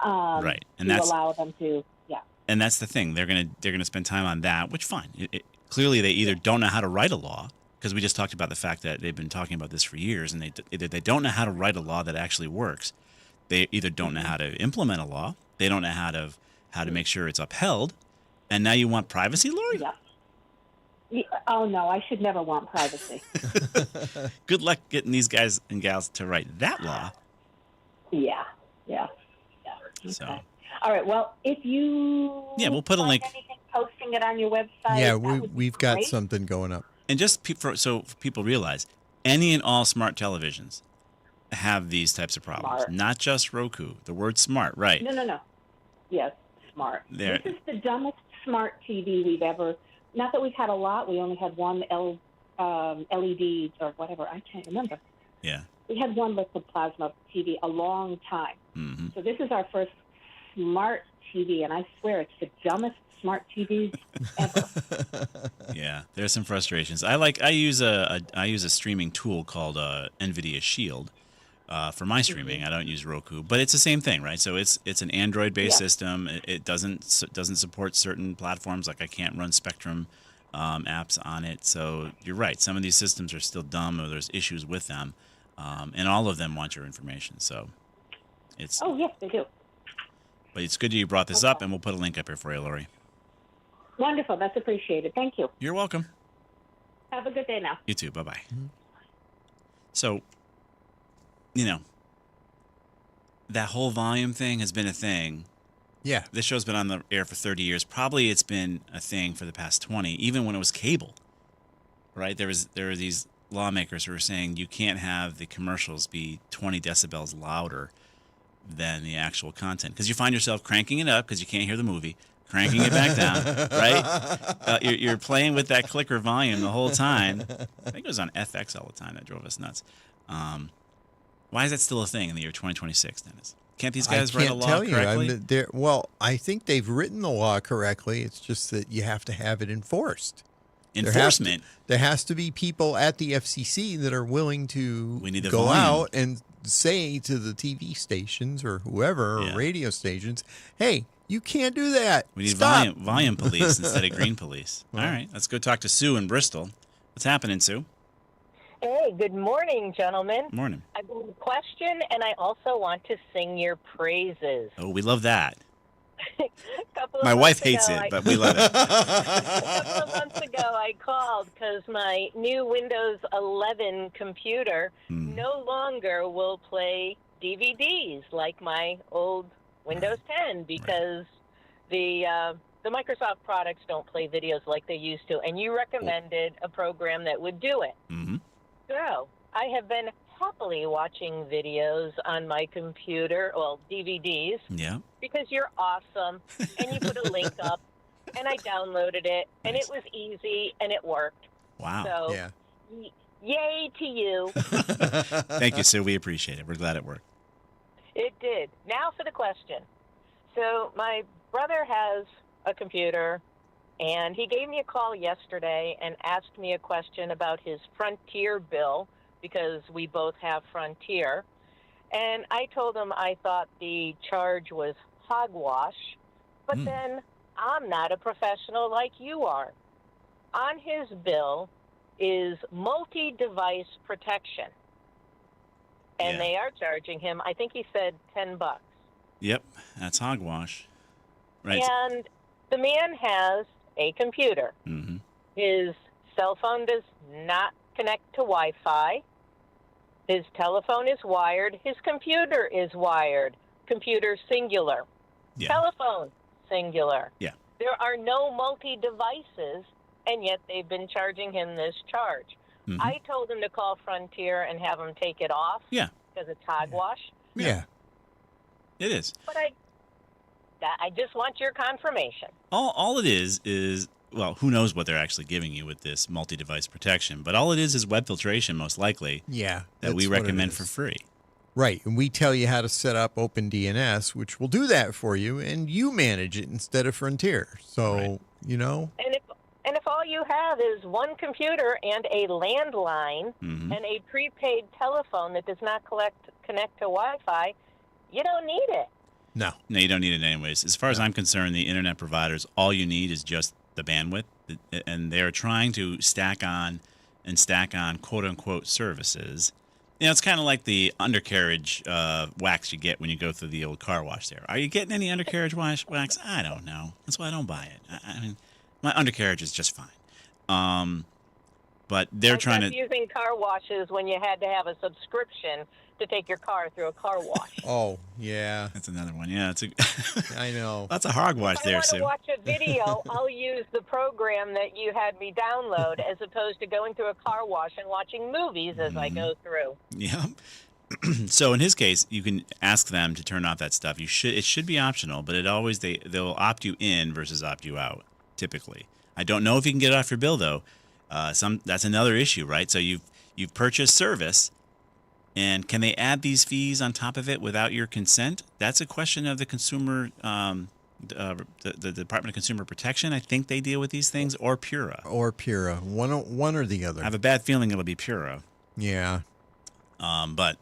Right, and to allow them to, And that's the thing; they're gonna spend time on that, which fine. Clearly, they either don't know how to write a law, because we just talked about the fact that they've been talking about this for years, and they don't know how to write a law that actually works. They either don't know how to implement a law, they don't know how to make sure it's upheld, and now you want privacy, Lori? Yeah. Oh no, I should never want privacy. Good luck getting these guys and gals to write that law. Yeah. Okay. So. All right. Well, if you we'll put a link. Posting it on your website. Yeah, we've got something going up. And just so people realize, any and all smart televisions have these types of problems. Not just Roku. The word smart, right? No. Yes, smart. This is the dumbest smart TV we've ever. Not that we've had a lot. We only had one LED or whatever. I can't remember. Yeah. We had one liquid plasma TV a long time. Mm-hmm. So this is our first smart TV, and I swear it's the dumbest smart TVs ever. Yeah, there's some frustrations. I use a streaming tool called NVIDIA Shield for my streaming. I don't use Roku, but it's the same thing, right? So it's an Android-based system. It doesn't support certain platforms. Like I can't run Spectrum apps on it. So you're right. Some of these systems are still dumb, or there's issues with them, and all of them want your information. So it's yes, they do. But it's good that you brought this up, and we'll put a link up here for you, Lori. Wonderful. That's appreciated. Thank you. You're welcome. Have a good day now. You too. Bye-bye. Mm-hmm. So, that whole volume thing has been a thing. Yeah. This show's been on the air for 30 years. Probably it's been a thing for the past 20, even when it was cable. Right? There are these lawmakers who are saying you can't have the commercials be 20 decibels louder than the actual content, because you find yourself cranking it up because you can't hear the movie, cranking it back down, right? You're playing with that clicker volume the whole time. I think it was on FX all the time. That drove us nuts. Why is that still a thing in the year 2026, Dennis? Can't these guys write a law correctly? I think they've written the law correctly. It's just that you have to have it enforced. enforcement. There has to be people at the FCC that are willing to the go volume. out and say to the TV stations or whoever or radio stations, hey, you can't do that. We need Stop. volume police instead of green police. All right, let's go talk to Sue in Bristol. What's happening, Sue? Hey, good morning, gentlemen. Morning. I have a question, and I also want to sing your praises. Oh, we love that. Couple of My wife months hates ago, it, but we love it. A couple of months ago, I called because my new Windows 11 computer no longer will play DVDs like my old Windows 10 because the Microsoft products don't play videos like they used to, and you recommended a program that would do it. Mm-hmm. So I have been happily watching videos on my computer, well, DVDs, Yeah. because you're awesome, and you put a link up, and I downloaded it, and it was easy, and it worked. Wow. So, yay to you. Thank you, Sue. We appreciate it. We're glad it worked. It did. Now for the question. So my brother has a computer, and he gave me a call yesterday and asked me a question about his Frontier bill, because we both have Frontier. And I told him I thought the charge was hogwash, but then I'm not a professional like you are. On his bill is multi-device protection. And they are charging him, I think he said $10. Yep, that's hogwash. Right. And the man has a computer. Mm-hmm. His cell phone does not connect to Wi-Fi. His telephone is wired. His computer is wired. Computer singular. Yeah. Telephone singular. Yeah. There are no multi-devices, and yet they've been charging him this charge. Mm-hmm. I told him to call Frontier and have him take it off. Yeah. Because it's hogwash. Yeah. It is. But I just want your confirmation. All it is, well, who knows what they're actually giving you with this multi-device protection, but all it is web filtration, most likely. Yeah. That we that's what it recommend is. for free. Right. And we tell you how to set up OpenDNS, which will do that for you, and you manage it instead of Frontier. So, you know. And if all you have is one computer and a landline Mm-hmm. and a prepaid telephone that does not connect to Wi-Fi, you don't need it. No, you don't need it anyways. As far as I'm concerned, the internet providers, all you need is just the bandwidth, and they're trying to stack on quote-unquote services. You know, it's kind of like the undercarriage wax you get when you go through the old car wash there. Are you getting any undercarriage wax? I don't know. That's why I don't buy it. I mean, my undercarriage is just fine. But they're trying to... using car washes when you had to have a subscription to take your car through a car wash. Oh, yeah. That's another one. Yeah, I know. That's a hogwash there, If I Sue. want to watch a video, I'll use the program that you had me download as opposed to going through a car wash and watching movies as I go through. Yeah. So in his case, you can ask them to turn off that stuff. It should be optional, but they'll opt you in versus opt you out, typically. I don't know if you can get it off your bill though. That's another issue, right? So you've purchased service, and can they add these fees on top of it without your consent? That's a question of the consumer, the Department of Consumer Protection. I think they deal with these things, or Pura. One or the other. I have a bad feeling it'll be Pura. Yeah. But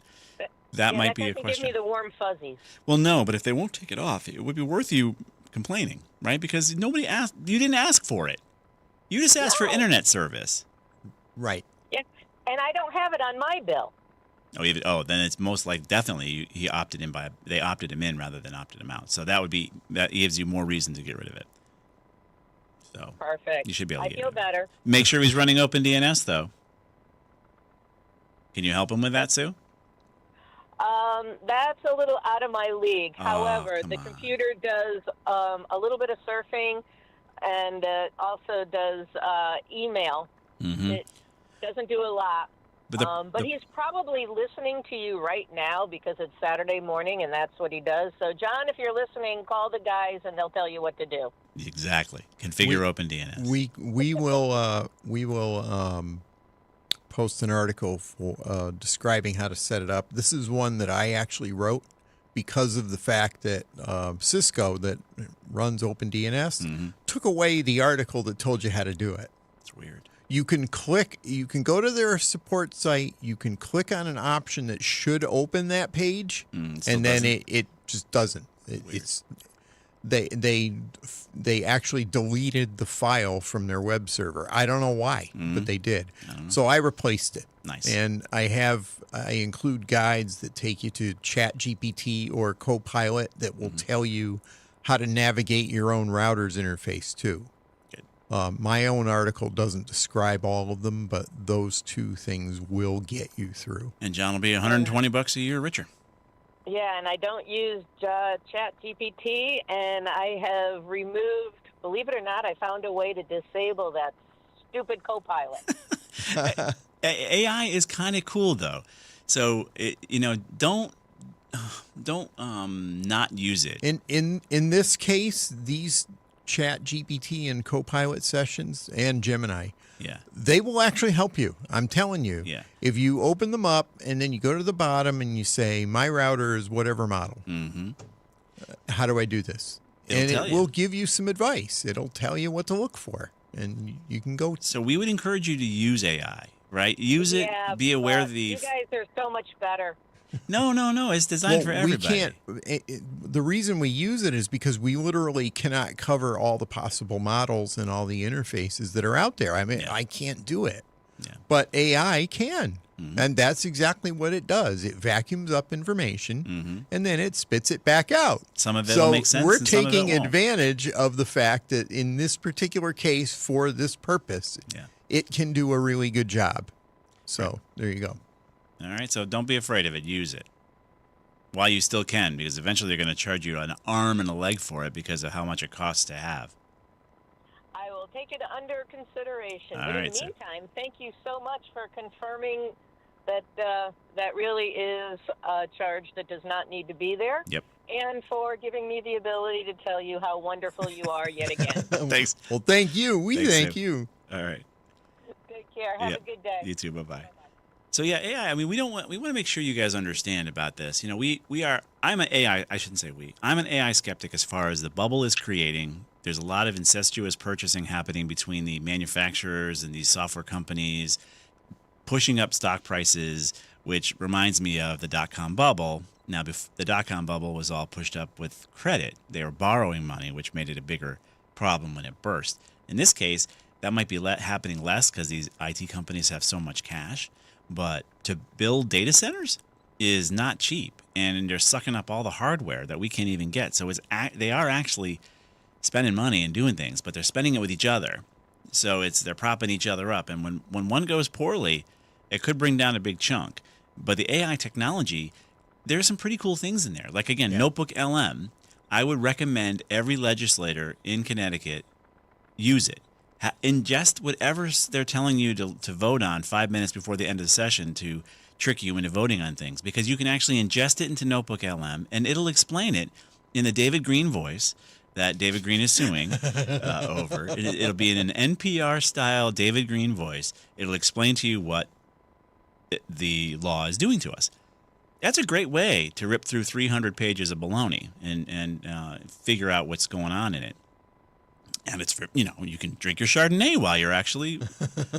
that might be a Give question. me the warm fuzzies. Well, no, but if they won't take it off, it would be worth you complaining, right? Because nobody asked. You didn't ask for it. You just asked for internet service. Right. Yeah, and I don't have it on my bill. Then it's most like definitely they opted him in rather than opted him out. So that gives you more reason to get rid of it. So perfect. You should be able to I feel better. Make sure he's running OpenDNS though. Can you help him with that, Sue? That's a little out of my league. However, the computer does a little bit of surfing and also does email. Mm-hmm. It doesn't do a lot. But he's probably listening to you right now because it's Saturday morning and that's what he does. So, John, if you're listening, call the guys and they'll tell you what to do. Exactly. Configure OpenDNS. We will post an article for describing how to set it up. This is one that I actually wrote because of the fact that Cisco, that runs OpenDNS, took away the article that told you how to do it. It's weird. You can go to their support site, you can click on an option that should open that page, and then it just doesn't. They actually deleted the file from their web server. I don't know why, but they did. So I replaced it. Nice. And I include guides that take you to ChatGPT or Copilot that will tell you how to navigate your own router's interface too. My own article doesn't describe all of them, but those two things will get you through. And John will be $120 a year richer. Yeah, and I don't use ChatGPT, and I have removed, believe it or not, I found a way to disable that stupid Copilot. AI is kind of cool, though. So, don't not use it. In this case, these ChatGPT and Copilot sessions and Gemini, they will actually help you. I'm telling you. Yeah. If you open them up and then you go to the bottom and you say, my router is whatever model. How do I do this? It will give you some advice. It'll tell you what to look for, and you can go. So we would encourage you to use AI, right? Use it. Be aware of the. You guys are so much better. No. It's designed for everybody. We can't. The reason we use it is because we literally cannot cover all the possible models and all the interfaces that are out there. I mean, I can't do it. Yeah. But AI can. And that's exactly what it does. It vacuums up information and then it spits it back out. Some of it will make sense. We're and some of it taking won't. advantage of the fact that in this particular case, for this purpose, it can do a really good job. So there you go. All right, so don't be afraid of it. Use it while you still can, because eventually they're going to charge you an arm and a leg for it because of how much it costs to have. I will take it under consideration. All but right, in the sir. meantime, thank you so much for confirming that that really is a charge that does not need to be there. Yep. And for giving me the ability to tell you how wonderful you are yet again. Thanks. Well, thank you. We Thanks, thank Sam. you. All right. Take care. Have a good day. You too. Bye-bye. So yeah, AI. I mean, we want to make sure you guys understand about this. I'm an AI. I shouldn't say we. I'm an AI skeptic as far as the bubble is creating. There's a lot of incestuous purchasing happening between the manufacturers and these software companies, pushing up stock prices, which reminds me of the dot-com bubble. Now, the dot-com bubble was all pushed up with credit. They were borrowing money, which made it a bigger problem when it burst. In this case, that might be happening less because these IT companies have so much cash. But to build data centers is not cheap, and they're sucking up all the hardware that we can't even get. So they are actually spending money and doing things, but they're spending it with each other. So they're propping each other up, and when one goes poorly, it could bring down a big chunk. But the AI technology, there's some pretty cool things in there. Like, again, Notebook LM, I would recommend every legislator in Connecticut use it. Ingest whatever they're telling you to vote on 5 minutes before the end of the session to trick you into voting on things, because you can actually ingest it into Notebook LM, and it'll explain it in the David Green voice that David Green is suing over. It'll be in an NPR-style David Green voice. It'll explain to you what the law is doing to us. That's a great way to rip through 300 pages of baloney and figure out what's going on in it. And it's for, you can drink your Chardonnay while you're actually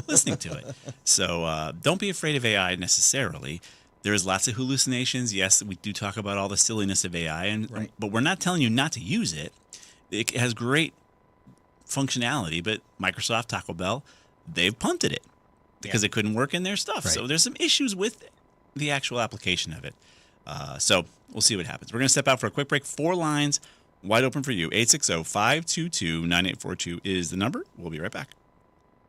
listening to it. So don't be afraid of AI necessarily. There's lots of hallucinations. Yes, we do talk about all the silliness of AI, but we're not telling you not to use it. It has great functionality, but Microsoft, Taco Bell, they've punted it because it couldn't work in their stuff. Right. So there's some issues with the actual application of it. So we'll see what happens. We're going to step out for a quick break. 4 lines wide open for you. 860-522-9842 is the number. We'll be right back.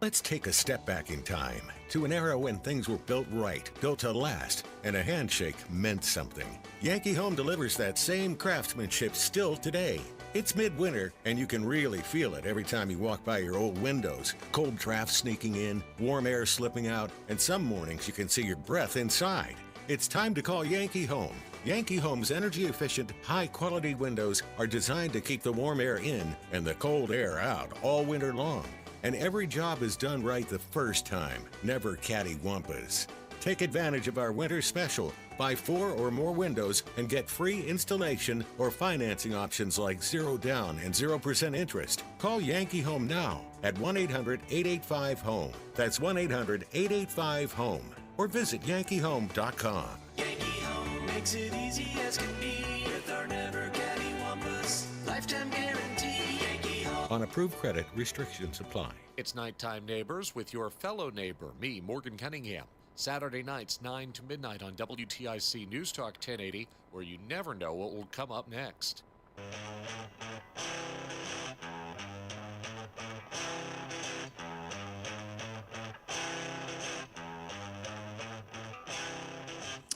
Let's take a step back in time to an era when things were built right, built to last, and a handshake meant something. Yankee Home delivers that same craftsmanship still today. It's midwinter, and you can really feel it every time you walk by your old windows. Cold drafts sneaking in, warm air slipping out, and some mornings you can see your breath inside. It's time to call Yankee Home. Yankee Home's energy-efficient, high-quality windows are designed to keep the warm air in and the cold air out all winter long. And every job is done right the first time, never catty-wampus. Take advantage of our winter special. Buy 4 or more windows and get free installation or financing options like 0 down and 0% interest. Call Yankee Home now. at 1-800-885-HOME. That's 1-800-885-HOME. Or visit yankeehome.com. Yankee Home makes it easy as can be with our never cattywampus lifetime guarantee. Yankee Home. On approved credit, restrictions apply. It's Nighttime Neighbors with your fellow neighbor, me, Morgan Cunningham. Saturday nights, 9 to midnight on WTIC NewsTalk 1080, where you never know what will come up next.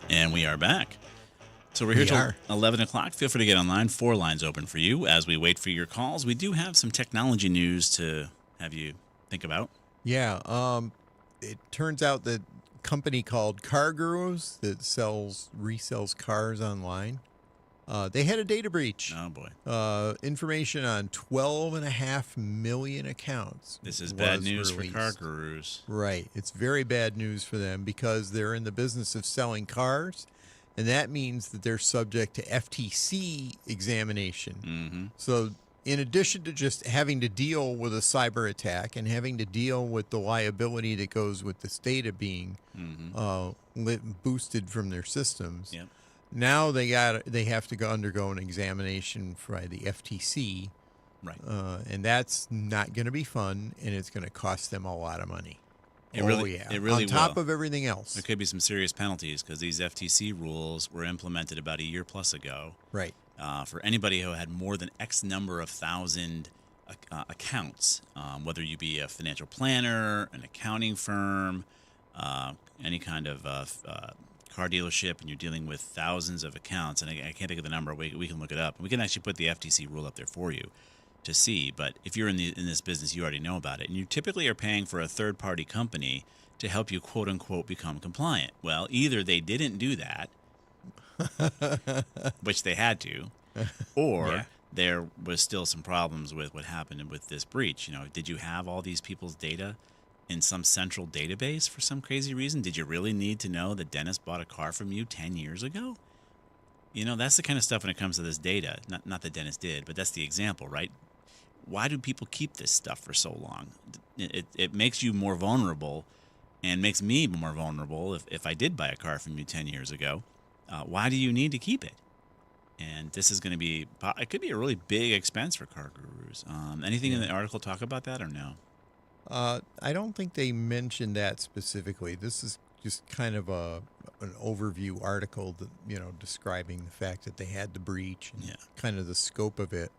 And we are back. So we're here till 11 o'clock. Feel free to get online. 4 lines open for you as we wait for your calls. We do have some technology news to have you think about. Yeah. It turns out that a company called Car Gurus that resells cars online, they had a data breach. Oh, boy. Information on 12.5 million accounts. This is bad news for Car Gurus. Right. It's very bad news for them because they're in the business of selling cars, and that means that they're subject to FTC examination. Mm-hmm. So in addition to just having to deal with a cyber attack and having to deal with the liability that goes with this data being boosted from their systems, Yep. now they have to undergo an examination by the FTC, right? And that's not going to be fun, and it's going to cost them a lot of money. It really on top will. of everything else. There could be some serious penalties because these FTC rules were implemented about a year plus ago. Right. For anybody who had more than X number of thousand accounts, whether you be a financial planner, an accounting firm, any kind of car dealership, and you're dealing with thousands of accounts, and I can't think of the number. We can look it up. We can actually put the FTC rule up there for you to see. But if you're in this business, you already know about it, and you typically are paying for a third-party company to help you, quote unquote, become compliant. Well, either they didn't do that, which they had to, or there was still some problems with what happened with this breach. Did you have all these people's data in some central database for some crazy reason? Did you really need to know that Dennis bought a car from you 10 years ago? That's the kind of stuff when it comes to this data. Not that Dennis did, but that's the example, right? Why do people keep this stuff for so long? It makes you more vulnerable and makes me more vulnerable if I did buy a car from you 10 years ago. Why do you need to keep it? And this is going to be, it could be a really big expense for Car Gurus. Anything in the article talk about that or no? I don't think they mentioned that specifically. This is just kind of an overview article that, describing the fact that they had the breach and kind of the scope of it.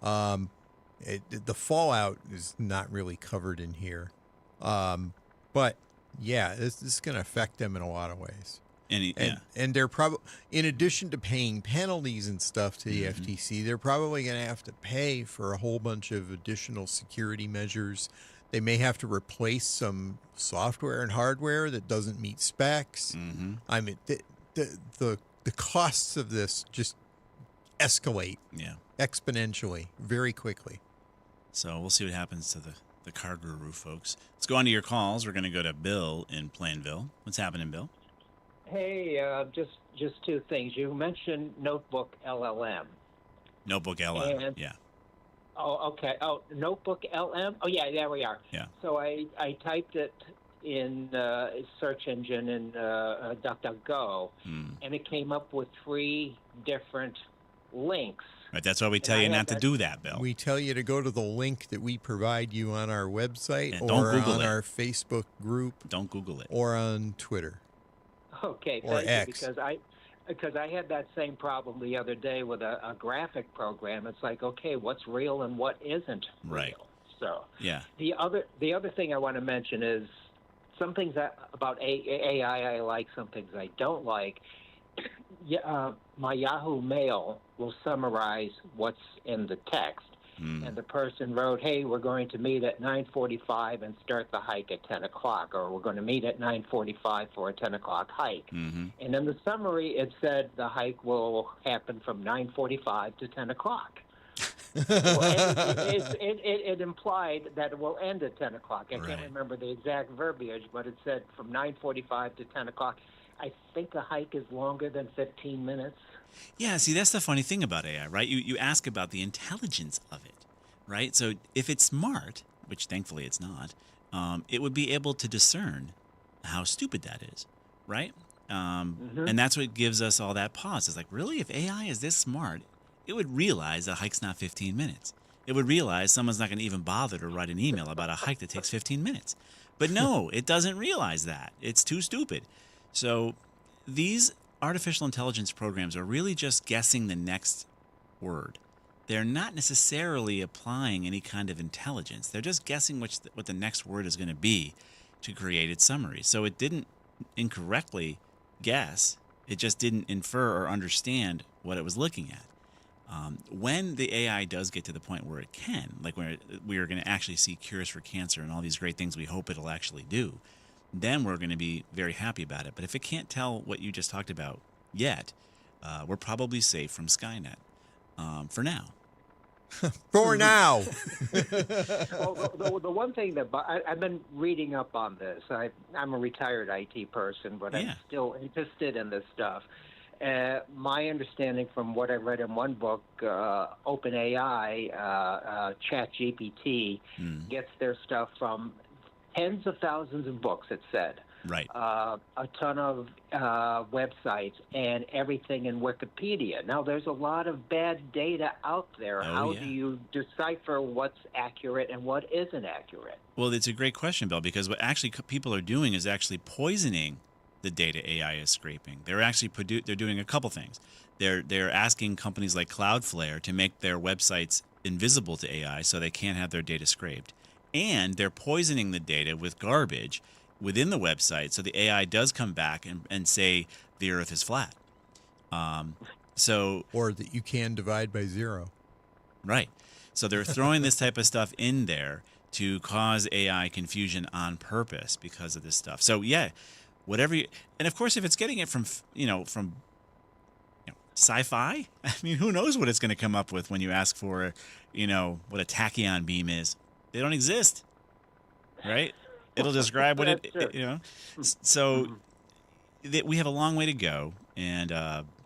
The fallout is not really covered in here. But yeah, this is going to affect them in a lot of ways. And they're probably, in addition to paying penalties and stuff to the FTC, they're probably going to have to pay for a whole bunch of additional security measures. They may have to replace some software and hardware that doesn't meet specs. Mm-hmm. I mean, the costs of this just escalate exponentially very quickly. So we'll see what happens to the Car Guru folks. Let's go on to your calls. We're going to go to Bill in Plainville. What's happening, Bill? Hey, just 2 things. You mentioned Notebook LLM. Notebook LM, yeah. Oh, okay. Oh, Notebook LM? Oh, yeah, there we are. Yeah. So I typed it in a search engine in DuckDuckGo, and it came up with 3 different links. Right, that's why we tell you not to do that, Bill. We tell you to go to the link that we provide you on our website or on our Facebook group. Don't Google it. Or on Twitter. Okay, or thank X. you, because I had that same problem the other day with a graphic program. It's like, okay, what's real and what isn't right. real? So yeah. The other thing I want to mention is some things about AI I like, some things I don't like. My Yahoo Mail will summarize what's in the text. And the person wrote, hey, we're going to meet at 9:45 and start the hike at 10 o'clock, or we're going to meet at 9:45 for a 10 o'clock hike. Mm-hmm. And in the summary, it said the hike will happen from 9:45 to 10 o'clock. It implied that it will end at 10 o'clock. I can't remember the exact verbiage, but it said from 9:45 to 10 o'clock. I think a hike is longer than 15 minutes. Yeah, see, that's the funny thing about AI, right? You ask about the intelligence of it, right? So if it's smart, which thankfully it's not, it would be able to discern how stupid that is, right? And that's what gives us all that pause. It's like, really, if AI is this smart, it would realize a hike's not 15 minutes. It would realize someone's not going to even bother to write an email about a hike that takes 15 minutes. But no, it doesn't realize that. It's too stupid. So these artificial intelligence programs are really just guessing the next word. They're not necessarily applying any kind of intelligence. They're just guessing what the next word is going to be to create its summary. So it didn't incorrectly guess. It just didn't infer or understand what it was looking at. When the AI does get to the point where it can, like where we are going to actually see cures for cancer and all these great things we hope it'll actually do, then we're going to be very happy about it. But if it can't tell what you just talked about yet, we're probably safe from Skynet for now. For now. Well, the one thing that I've been reading up on this. I'm a retired IT person, but I'm still interested in this stuff. My understanding from what I read in one book, OpenAI, ChatGPT, gets their stuff from tens of thousands of books, it said. Right. A ton of websites and everything in Wikipedia. Now, there's a lot of bad data out there. How do you decipher what's accurate and what isn't accurate? Well, it's a great question, Bill, because what actually people are doing is actually poisoning the data AI is scraping. They're actually they're doing a couple things. They're asking companies like Cloudflare to make their websites invisible to AI so they can't have their data scraped. And they're poisoning the data with garbage within the website so the AI does come back and say the Earth is flat. Or that you can divide by 0. Right. So they're throwing this type of stuff in there to cause AI confusion on purpose because of this stuff. So yeah, and of course, if it's getting it from sci-fi, I mean, who knows what it's going to come up with when you ask for, what a tachyon beam is. They don't exist, right? It'll describe what So we have a long way to go, and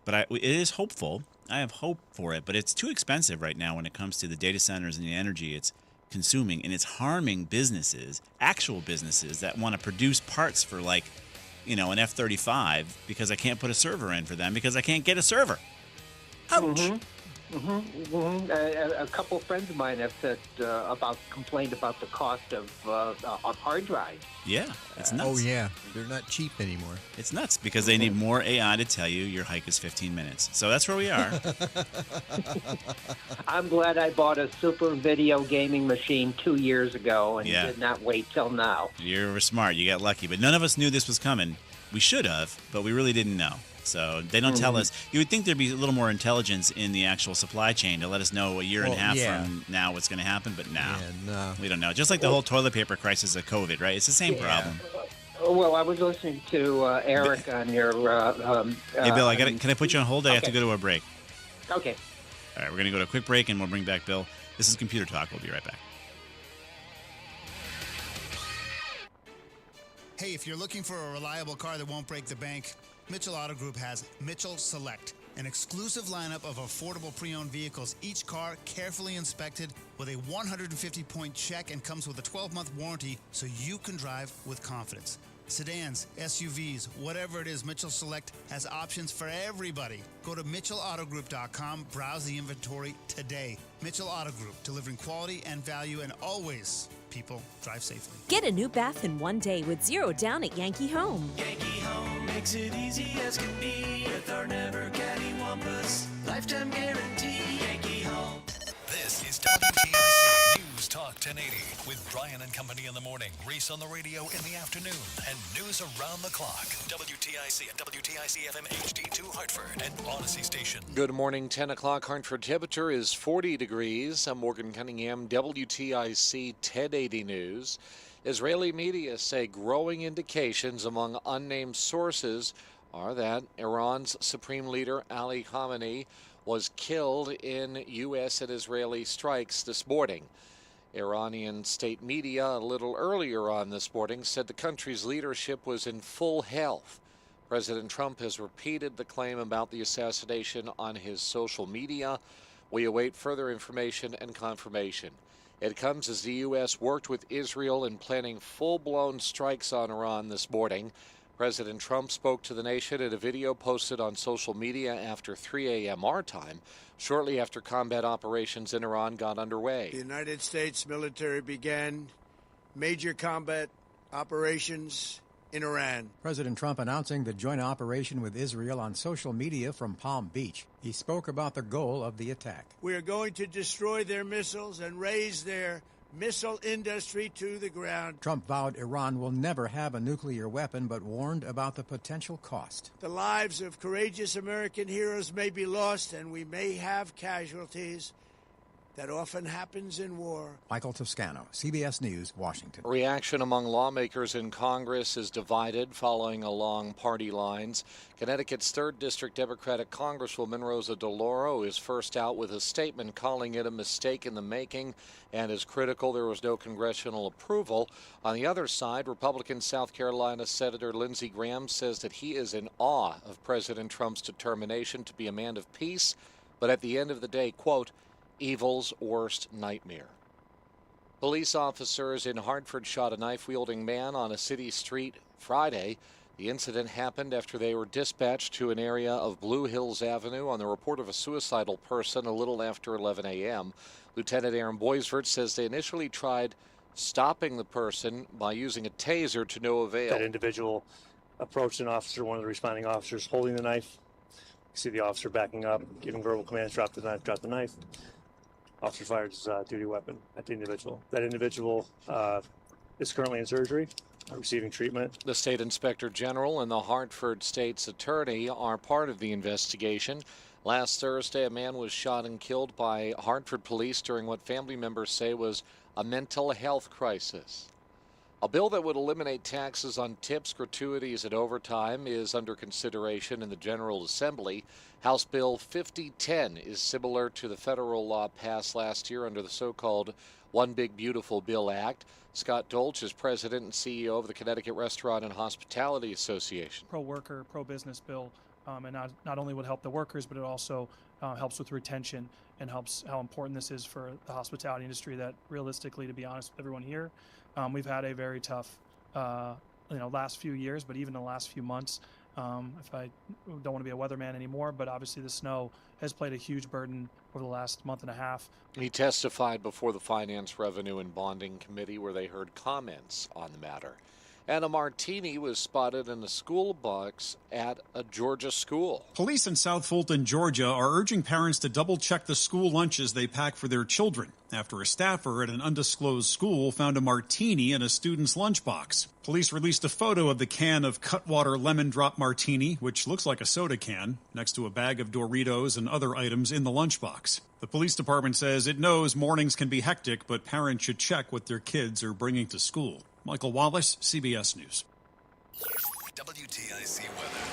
but it is hopeful. I have hope for it, but it's too expensive right now when it comes to the data centers and the energy it's consuming, and it's harming businesses, actual businesses that want to produce parts for an F-35 because I can't put a server in for them because I can't get a server. Ouch. A couple of friends of mine have said complained about the cost of hard drives. Yeah, it's nuts. Oh yeah, they're not cheap anymore. It's nuts because they need more AI to tell you your hike is 15 minutes. So that's where we are. I'm glad I bought a super video gaming machine 2 years ago and did not wait till now. You're smart. You got lucky, but none of us knew this was coming. We should have, but we really didn't know. So they don't tell us. You would think there'd be a little more intelligence in the actual supply chain to let us know a year and a half from now what's going to happen, but no, we don't know. Just like the whole toilet paper crisis of COVID, right? It's the same problem. Well, I was listening to Eric on your... hey, Bill, can I put you on hold? I have to go to a break. Okay. All right, we're going to go to a quick break, and we'll bring back Bill. This is Computer Talk. We'll be right back. Hey, if you're looking for a reliable car that won't break the bank, Mitchell Auto Group has Mitchell Select, an exclusive lineup of affordable pre-owned vehicles, each car carefully inspected with a 150-point check and comes with a 12-month warranty so you can drive with confidence. Sedans, SUVs, whatever it is, Mitchell Select has options for everybody. Go to MitchellAutoGroup.com, browse the inventory today. Mitchell Auto Group, delivering quality and value, and always, people, drive safely. Get a new bath in one day with 0 down at Yankee Home. Yankee Home makes it easy as can be with our never cattywampus lifetime guarantee. Yankee Home. This is WTIC News Talk 1080 with Brian and Company in the morning, Reese on the radio in the afternoon, and news around the clock. WTIC and WTIC FM HD2 Hartford and Odyssey Station. Good morning, 10 o'clock. Hartford temperature is 40 degrees. I'm Morgan Cunningham, WTIC 1080 News. Israeli media say growing indications among unnamed sources are that Iran's Supreme Leader Ali Khamenei was killed in U.S. and Israeli strikes this morning. Iranian state media a little earlier on this morning said the country's leadership was in full health. President Trump has repeated the claim about the assassination on his social media. We await further information and confirmation. It comes as the U.S. worked with Israel in planning full-blown strikes on Iran this morning. President Trump spoke to the nation in a video posted on social media after 3 a.m. our time, shortly after combat operations in Iran got underway. The United States military began major combat operations in Iran. President Trump announcing the joint operation with Israel on social media from Palm Beach. He spoke about the goal of the attack. We are going to destroy their missiles and raise their missile industry to the ground. Trump vowed Iran will never have a nuclear weapon, but warned about the potential cost. The lives of courageous American heroes may be lost, and we may have casualties. That often happens in war. Michael Toscano, CBS News, Washington. Reaction among lawmakers in Congress is divided following along party lines. Connecticut's 3rd District Democratic Congresswoman Rosa DeLauro is first out with a statement calling it a mistake in the making and is critical there was no congressional approval. On the other side, Republican South Carolina Senator Lindsey Graham says that he is in awe of President Trump's determination to be a man of peace, but at the end of the day, quote, evil's worst nightmare. Police officers in Hartford shot a knife-wielding man on a city street Friday. The incident happened after they were dispatched to an area of Blue Hills Avenue on the report of a suicidal person a little after 11 a.m. Lieutenant Aaron Boisvert says they initially tried stopping the person by using a taser to no avail. That individual approached an officer, one of the responding officers, holding the knife. You see the officer backing up, giving verbal commands, drop the knife, drop the knife. Officer fired his duty weapon at the individual. That individual is currently in surgery, receiving treatment. The state inspector general and the Hartford state's attorney are part of the investigation. Last Thursday, a man was shot and killed by Hartford police during what family members say was a mental health crisis. A bill that would eliminate taxes on tips, gratuities, and overtime is under consideration in the General Assembly. House Bill 5010 is similar to the federal law passed last year under the so-called One Big Beautiful Bill Act. Scott Dolch is president and CEO of the Connecticut Restaurant and Hospitality Association. Pro-worker, pro-business bill, and not only would help the workers, but it also helps with retention and helps how important this is for the hospitality industry that realistically, to be honest with everyone here, we've had a very tough last few years, but even the last few months. If I don't want to be a weatherman anymore, but obviously the snow has played a huge burden over the last month and a half. He testified before the Finance, Revenue, and Bonding Committee where they heard comments on the matter. And a martini was spotted in the school bus at a Georgia school. Police in South Fulton, Georgia, are urging parents to double-check the school lunches they pack for their children after a staffer at an undisclosed school found a martini in a student's lunchbox. Police released a photo of the can of Cutwater Lemon Drop Martini, which looks like a soda can, next to a bag of Doritos and other items in the lunchbox. The police department says it knows mornings can be hectic, but parents should check what their kids are bringing to school. Michael Wallace, CBS News. WTIC weather.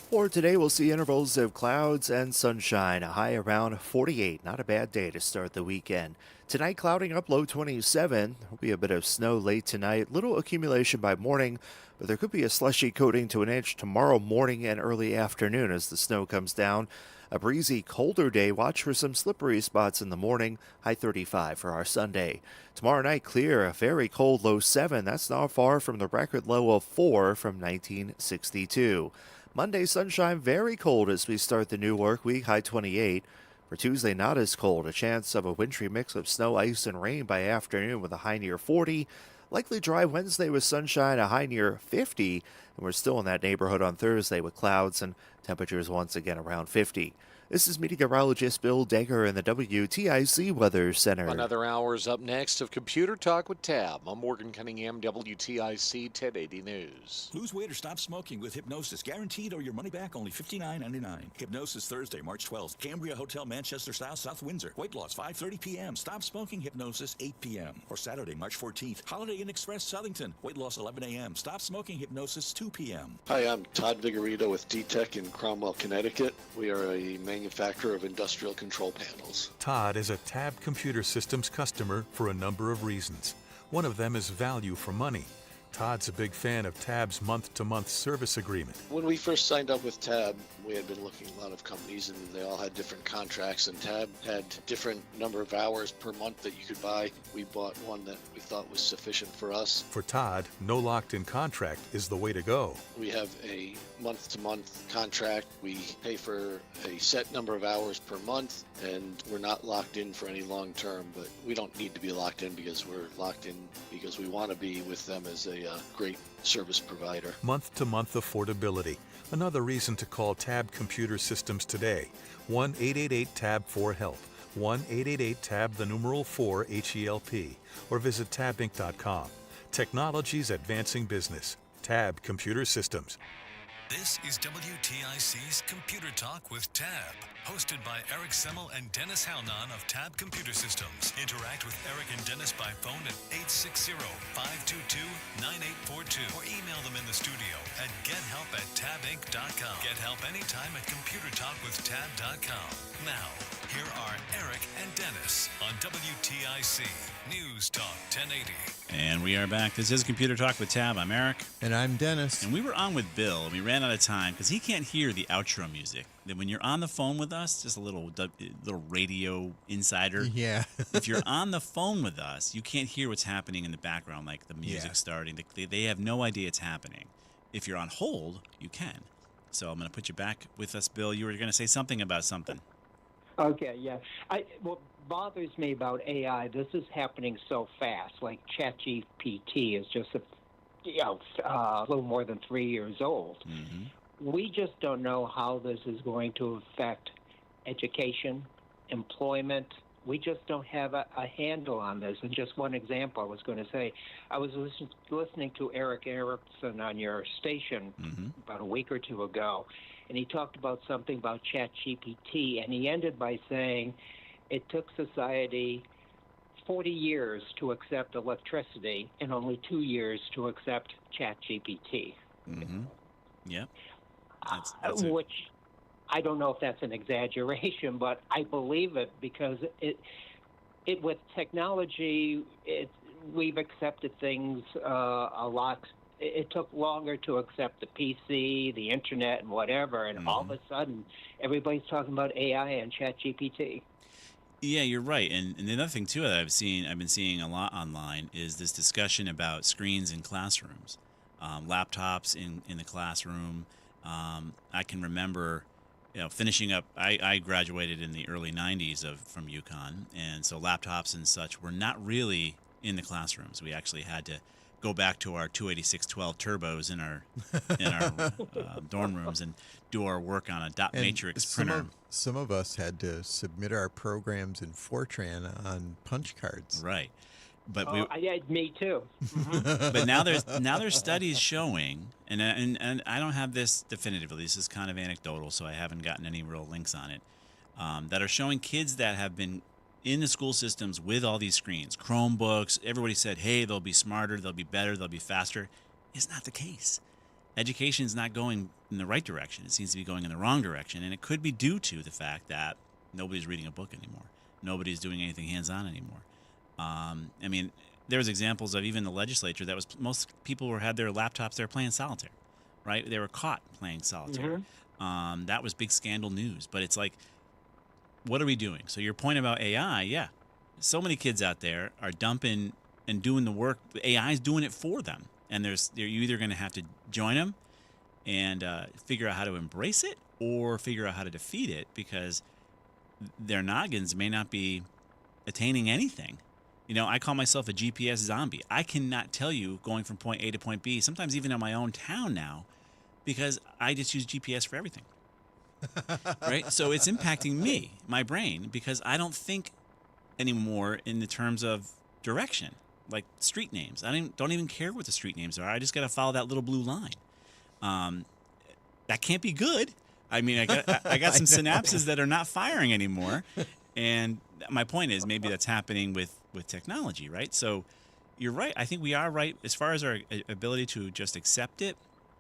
For today, we'll see intervals of clouds and sunshine, a high around 48. Not a bad day to start the weekend. Tonight, clouding up, low 27. There'll be a bit of snow late tonight. Little accumulation by morning, but there could be a slushy coating to an inch tomorrow morning and early afternoon as the snow comes down. A breezy, colder day. Watch for some slippery spots in the morning. High 35 for our Sunday. Tomorrow night, clear. A very cold low 7. That's not far from the record low of 4 from 1962. Monday, sunshine, very cold as we start the new work week. High 28. For Tuesday, not as cold. A chance of a wintry mix of snow, ice, and rain by afternoon with a high near 40. Likely dry Wednesday with sunshine, a high near 50. And we're still in that neighborhood on Thursday with clouds and temperatures once again around 50. This is meteorologist Bill Degger in the WTIC Weather Center. Another hour is up next of Computer Talk with Tab. I'm Morgan Cunningham, WTIC 1080 News. Lose weight or stop smoking with hypnosis. Guaranteed or your money back, only $59.99. Hypnosis Thursday, March 12th. Cambria Hotel, Manchester South, South Windsor. Weight loss, 5:30 p.m. Stop smoking hypnosis, 8 p.m. Or Saturday, March 14th. Holiday Inn Express, Southington. Weight loss, 11 a.m. Stop smoking hypnosis, 2 p.m. Hi, I'm Todd Vigorito with D-Tech in Cromwell, Connecticut. We are a manufacturer of industrial control panels. Todd is a Tab Computer Systems customer for a number of reasons. One of them is value for money. Todd's a big fan of Tab's month-to-month service agreement. When we first signed up with Tab, we had been looking at a lot of companies, and they all had different contracts, and Tab had different number of hours per month that you could buy. We bought one that we thought was sufficient for us. For Todd, no locked-in contract is the way to go. We have a month-to-month contract. We pay for a set number of hours per month, and we're not locked in for any long term, but we don't need to be locked in because we're locked in because we want to be with them as a great service provider. Month-to-month affordability. Another reason to call Tab Computer Systems today. 1-888-TAB-4-HELP. 1-888-TAB-4-HELP. Or visit tabinc.com. Technology's advancing business. Tab Computer Systems. This is WTIC's Computer Talk with Tab, hosted by Eric Semmel and Dennis Halnon of Tab Computer Systems. Interact with Eric and Dennis by phone at 860-522-9842 or email them in the studio at gethelp@tabinc.com. Get help anytime at computertalkwithtab.com. Now, here are Eric and Dennis on WTIC News Talk 1080. And we are back. This is Computer Talk with Tab. I'm Eric. And I'm Dennis. And we were on with Bill. We ran out of time because he can't hear the outro music. Then when you're on the phone with us, just a little radio insider. Yeah. If you're on the phone with us, you can't hear what's happening in the background, like the music starting. They have no idea it's happening. If you're on hold, you can. So I'm going to put you back with us, Bill. You were going to say something about something. Okay, yeah. What bothers me about AI, this is happening so fast. Like ChatGPT is just a little more than 3 years old. Mm-hmm. We just don't know how this is going to affect education, employment. We just don't have a handle on this. And just one example I was going to say, I was listening to Eric Erickson on your station about a week or two ago, and he talked about something about ChatGPT, and he ended by saying it took society 40 years to accept electricity and only 2 years to accept ChatGPT. Mm-hmm. Yep. That's which I don't know if that's an exaggeration, but I believe it because it with technology, we've accepted things a lot. It took longer to accept the PC, the internet, and whatever, and all of a sudden, everybody's talking about AI and ChatGPT. Yeah, you're right. And the other thing too that I've been seeing a lot online is this discussion about screens in classrooms, laptops in the classroom. I can remember, finishing up. I graduated in the early '90s from UConn, and so laptops and such were not really in the classrooms. We actually had to go back to our 28612 turbos in our dorm rooms and do our work on a dot matrix printer. Some of us had to submit our programs in Fortran on punch cards. Right. But me too. But now there's studies showing, and I don't have this definitively. This is kind of anecdotal, so I haven't gotten any real links on it. That are showing kids that have been in the school systems with all these screens, Chromebooks. Everybody said, "Hey, they'll be smarter, they'll be better, they'll be faster." It's not the case. Education is not going in the right direction. It seems to be going in the wrong direction, and it could be due to the fact that nobody's reading a book anymore. Nobody's doing anything hands-on anymore. I mean, there was examples of even the legislature that was most people had their laptops there playing solitaire, right? They were caught playing solitaire. That was big scandal news. But it's like, what are we doing? So your point about AI, yeah, so many kids out there are dumping and doing the work. AI is doing it for them, and you're either going to have to join them and figure out how to embrace it or figure out how to defeat it, because their noggins may not be attaining anything. I call myself a GPS zombie. I cannot tell you going from point A to point B, sometimes even in my own town now, because I just use GPS for everything. Right? So it's impacting me, my brain, because I don't think anymore in the terms of direction, like street names. I don't even care what the street names are. I just got to follow that little blue line. That can't be good. I mean, I got some synapses that are not firing anymore. And my point is, maybe that's happening with technology, right? So you're right. I think we are right as far as our ability to just accept it.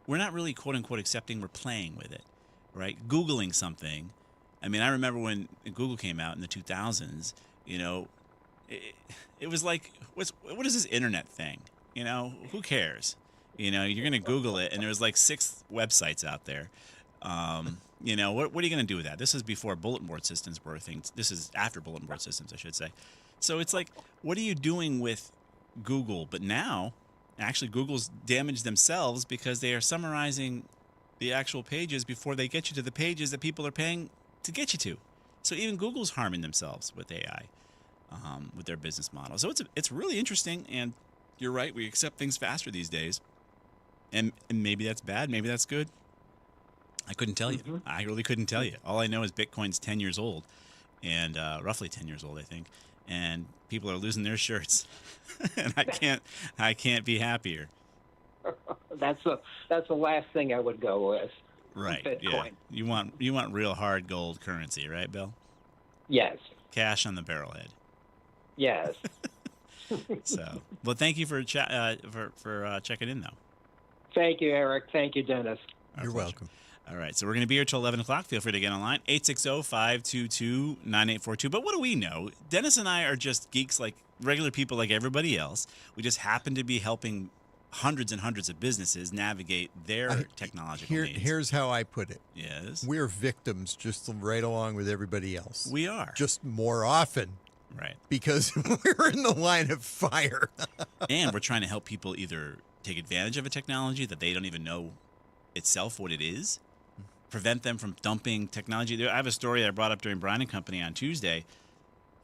We're not really quote unquote accepting. We're playing with it, right? Googling something. I mean, I remember when Google came out in the 2000s. It was like, what is this internet thing? Who cares? You know, you're going to Google it, and there's like 6 websites out there. You know, what are you going to do with that? This is before bulletin board systems were things. This is after bulletin board systems, I should say. So it's like, what are you doing with Google? But now, actually, Google's damaged themselves because they are summarizing the actual pages before they get you to the pages that people are paying to get you to. So even Google's harming themselves with AI, with their business model. So it's really interesting, and you're right. We accept things faster these days, and maybe that's bad. Maybe that's good. I couldn't tell you. I really couldn't tell you. All I know is Bitcoin's 10 years old, and roughly 10 years old, I think. And people are losing their shirts, and I can't be happier. That's the last thing I would go with. Right. Bitcoin. Yeah. You want real hard gold currency, right, Bill? Yes. Cash on the barrelhead. Yes. So, well, thank you for checking in, though. Thank you, Eric. Thank you, Dennis. You're welcome. All right, so we're going to be here till 11 o'clock. Feel free to get online, 860-522-9842. But what do we know? Dennis and I are just geeks like regular people like everybody else. We just happen to be helping hundreds and hundreds of businesses navigate their technological needs. Here's how I put it. Yes. We're victims just right along with everybody else. We are. Just more often. Right. Because we're in the line of fire. And we're trying to help people either take advantage of a technology that they don't even know itself what it is, prevent them from dumping technology. I have a story I brought up during Brian & Company on Tuesday.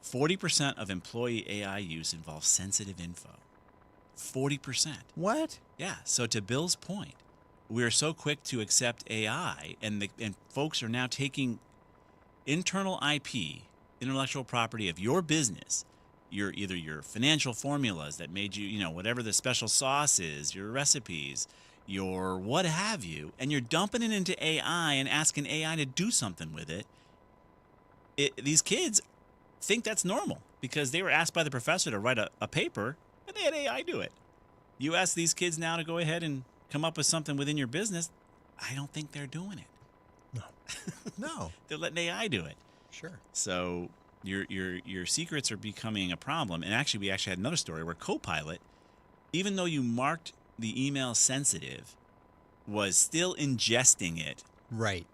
40% of employee AI use involves sensitive info. 40%. What? Yeah. So to Bill's point, we're so quick to accept AI, and folks are now taking internal IP, intellectual property of your business, either your financial formulas that made you, whatever the special sauce is, your recipes, your what have you, and you're dumping it into AI and asking AI to do something with it. These kids think that's normal because they were asked by the professor to write a paper, and they had AI do it. You ask these kids now to go ahead and come up with something within your business, I don't think they're doing it. No. They're letting AI do it. Sure. So your secrets are becoming a problem. And actually, we had another story where Copilot, even though you marked the email sensitive, was still ingesting it. Right.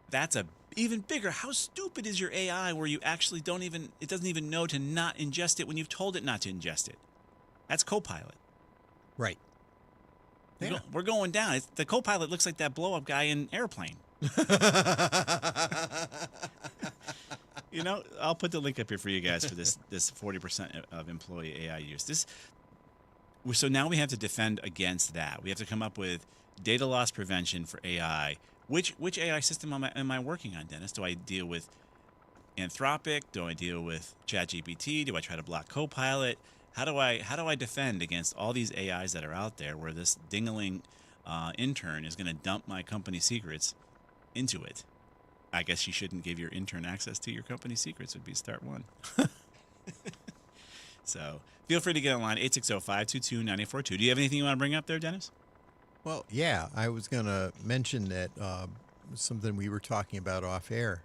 That's even bigger. How stupid is your AI where you actually it doesn't even know to not ingest it when you've told it not to ingest it? That's Copilot. Right. Yeah. We're going down. The Copilot looks like that blow-up guy in Airplane. I'll put the link up here for you guys for this 40% of employee AI use. So now we have to defend against that. We have to come up with data loss prevention for AI. Which AI system am I working on, Dennis? Do I deal with Anthropic? Do I deal with ChatGPT? Do I try to block Copilot? How do I defend against all these AIs that are out there where this dingling intern is going to dump my company secrets into it? I guess you shouldn't give your intern access to your company secrets would be start one. So feel free to get online, 860-522-9842. Do you have anything you want to bring up there, Dennis? Well, yeah, I was going to mention that something we were talking about off air.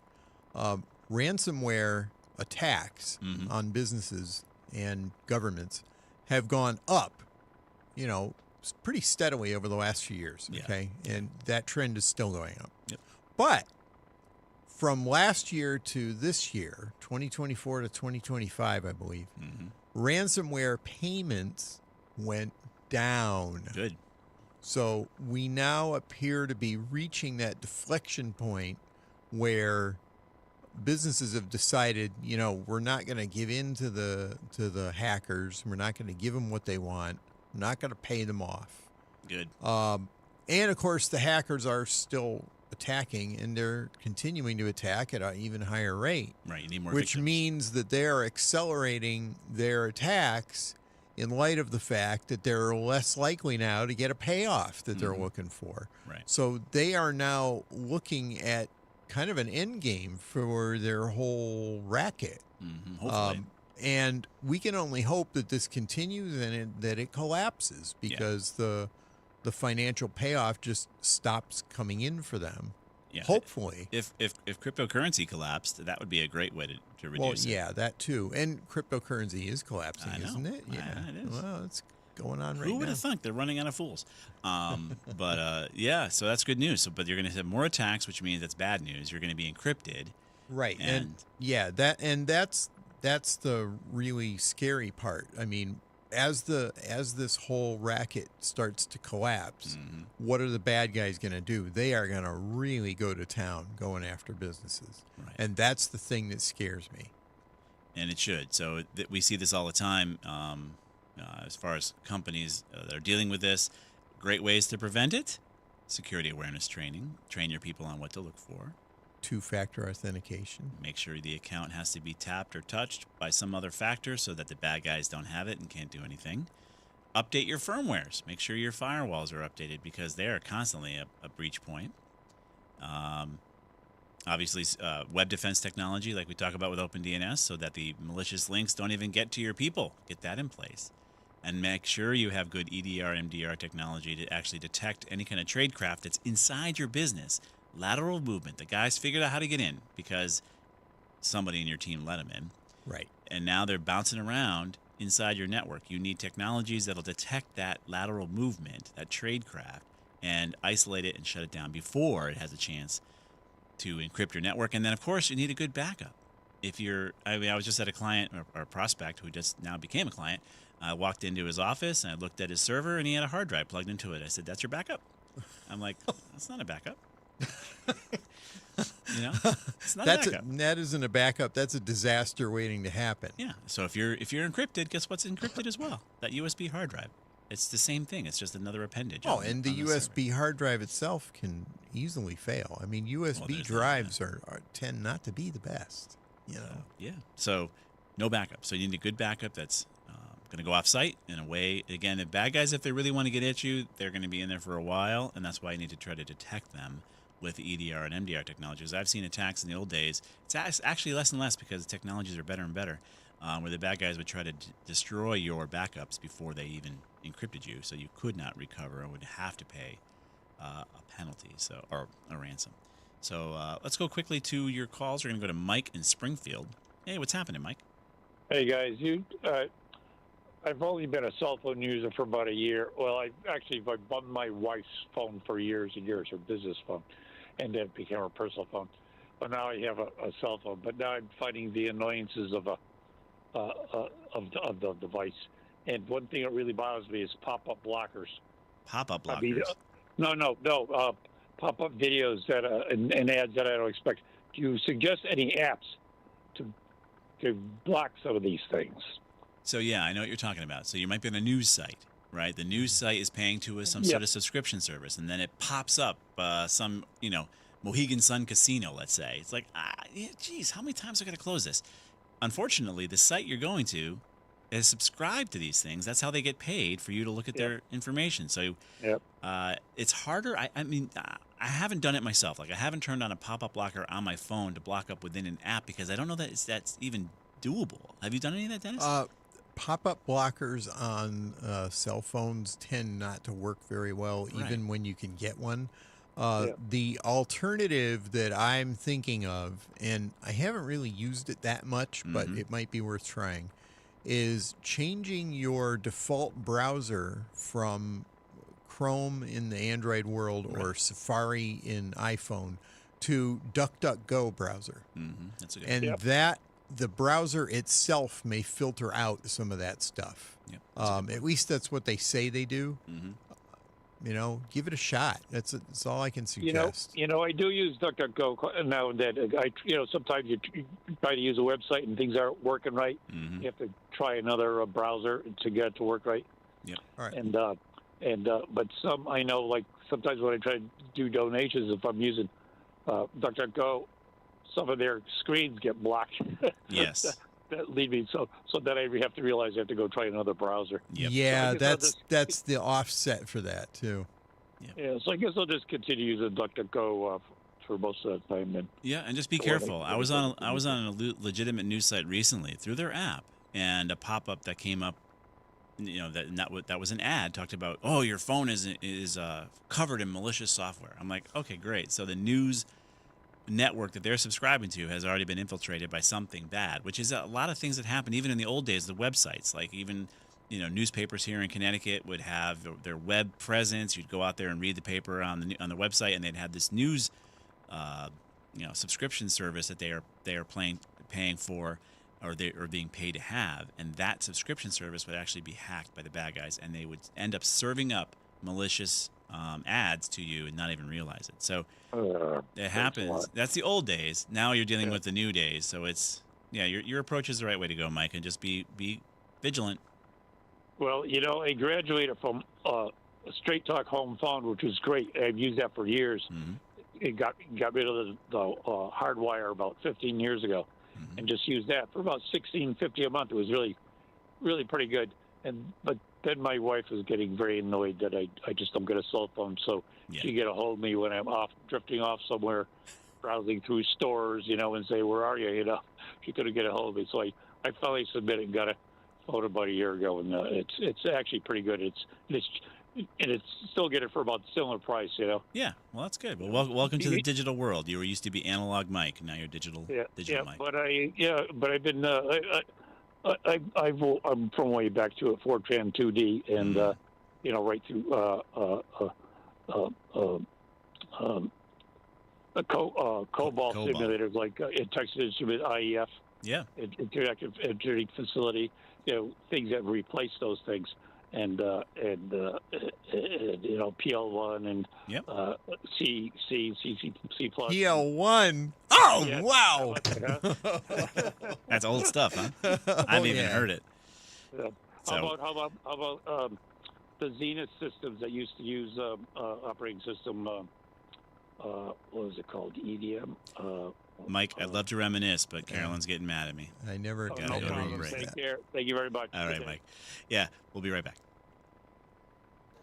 Ransomware attacks on businesses and governments have gone up, pretty steadily over the last few years. Yeah. Okay. And that trend is still going up. Yep. But from last year to this year, 2024 to 2025, I believe, ransomware payments went down. Good. So we now appear to be reaching that deflection point where businesses have decided, we're not going to give in to the hackers. We're not going to give them what they want. We're not going to pay them off. Good. And of course, the hackers are still attacking, and they're continuing to attack at an even higher rate. Right. You need more which victims. means that they're accelerating their attacks in light of the fact that they're less likely now to get a payoff that they're looking for. Right. So they are now looking at kind of an end game for their whole racket. Hopefully. And we can only hope that this continues and that it collapses because the financial payoff just stops coming in for them. Yeah. Hopefully. If cryptocurrency collapsed, that would be a great way to reduce it. Well, yeah, that too. And cryptocurrency is collapsing, isn't it? Yeah, it is. Well, it's going on right Who now. would have thunk they're running out of fools? Yeah, so that's good news. So, but you're going to have more attacks, which means that's bad news. You're going to be encrypted. Right. And That's the really scary part. I mean, as this whole racket starts to collapse, what are the bad guys going to do? They are going to really go to town going after businesses. Right. And that's the thing that scares me. And it should. So we see this all the time as far as companies that are dealing with this. Great ways to prevent it: security awareness training. Train your people on what to look for. Two-factor authentication. Make sure the account has to be tapped or touched by some other factor so that the bad guys don't have it and can't do anything. Update your firmwares. Make sure your firewalls are updated because they are constantly a breach point. Obviously, web defense technology, like we talk about with OpenDNS, so that the malicious links don't even get to your people. Get that in place. And make sure you have good EDR, MDR technology to actually detect any kind of tradecraft that's inside your business. Lateral movement. The guys figured out how to get in because somebody in your team let them in. Right. And now they're bouncing around inside your network. You need technologies that'll detect that lateral movement, that tradecraft, and isolate it and shut it down before it has a chance to encrypt your network. And then, of course, you need a good backup. I was just at a client or prospect who just now became a client. I walked into his office and I looked at his server and he had a hard drive plugged into it. I said, "That's your backup?" I'm like, "That's not a backup." It's not a backup. That isn't a backup. That's a disaster waiting to happen. Yeah. So if you're encrypted, guess what's encrypted as well? That USB hard drive. It's the same thing. It's just another appendage. Oh, and the USB hard drive itself can easily fail. I mean, USB drives tend not to be the best. Yeah. So no backup. So you need a good backup that's going to go off site in a way. Again, the bad guys, if they really want to get at you, they're going to be in there for a while, and that's why you need to try to detect them with EDR and MDR technologies. I've seen attacks in the old days. It's actually less and less because the technologies are better and better, where the bad guys would try to destroy your backups before they even encrypted you, so you could not recover and would have to pay a penalty, or a ransom. So let's go quickly to your calls. We're going to go to Mike in Springfield. Hey, what's happening, Mike? Hey, guys. I've only been a cell phone user for about a year. Well, I've bought my wife's phone for years and years, her business phone, and then it became her personal phone. But now I have a cell phone. But now I'm finding the annoyances of the device. And one thing that really bothers me is pop-up blockers. Pop-up blockers? I mean, no. Pop-up videos and ads that I don't expect. Do you suggest any apps to block some of these things? So, yeah, I know what you're talking about. So you might be on a news site, right? The news site is paying to some sort of subscription service, and then it pops up some, Mohegan Sun Casino, let's say. It's like, geez, how many times are I going to close this? Unfortunately, the site you're going to is subscribed to these things. That's how they get paid for you to look at their information. So it's harder. I mean, I haven't done it myself. Like, I haven't turned on a pop-up blocker on my phone to block up within an app because I don't know that that's even doable. Have you done any of that, Dennis? Pop-up blockers on cell phones tend not to work very well, even when you can get one. The alternative that I'm thinking of, and I haven't really used it that much, but it might be worth trying, is changing your default browser from Chrome in the Android world or Safari in iPhone to DuckDuckGo browser. That's a good and that the browser itself may filter out some of that stuff. At least that's what they say they do. Give it a shot. That's all I can suggest. I do use DuckDuckGo now and then. Sometimes you try to use a website and things aren't working right. You have to try another browser to get it to work right. All right. But some I know, like sometimes when I try to do donations, if I'm using DuckDuckGo, some of their screens get blocked. Yes. That lead me so that I have to realize I have to go try another browser. Yeah, so that's the offset for that too. So I guess I'll just continue using DuckDuckGo for most of the time. Then. Yeah, and just be careful. I was on a legitimate news site recently through their app, and a pop-up that came up, that was an ad talked about, oh, your phone is covered in malicious software. I'm like, okay, great. So the news network that they're subscribing to has already been infiltrated by something bad, which is a lot of things that happen even in the old days, the websites, like even newspapers here in Connecticut would have their web presence. You'd go out there and read the paper on the website, and they'd have this news, subscription service that they are paying for, or they are being paid to have, and that subscription service would actually be hacked by the bad guys, and they would end up serving up malicious ads to you and not even realize it. So it happens. That's the old days. Now you're dealing with the new days. So it's your approach is the right way to go, Mike, and just be vigilant. Well, I graduated from Straight Talk Home Phone, which was great. I've used that for years. Mm-hmm. It got rid of the hardwire about 15 years ago, and just used that for about $16.50 a month. It was really, really pretty good. But then my wife was getting very annoyed that I just don't get a cell phone, so she get a hold of me when I'm drifting off somewhere, browsing through stores, and say, "Where are you?" She couldn't get a hold of me, so I finally submitted and got a phone about a year ago, and it's actually pretty good. It's still get it for about similar price, Yeah, well, that's good. Well, welcome to the digital world. You used to be analog Mike, now you're digital Mike. But I've been I'm from way back to a Fortran 2D, and right through COBOL simulators like Texas Instruments IEF. Yeah, interactive engineering facility. Things that replace those things, and PL1 and C++. PL1. Oh, yeah. wow. That's old stuff, huh? I haven't even heard it. Yeah. How about the Zenith systems that used to use operating system? What was it called? EDM. Mike, I'd love to reminisce, but Carolyn's getting mad at me. I never got no problem. Take care. Thank you very much. All right, Mike. Yeah, we'll be right back.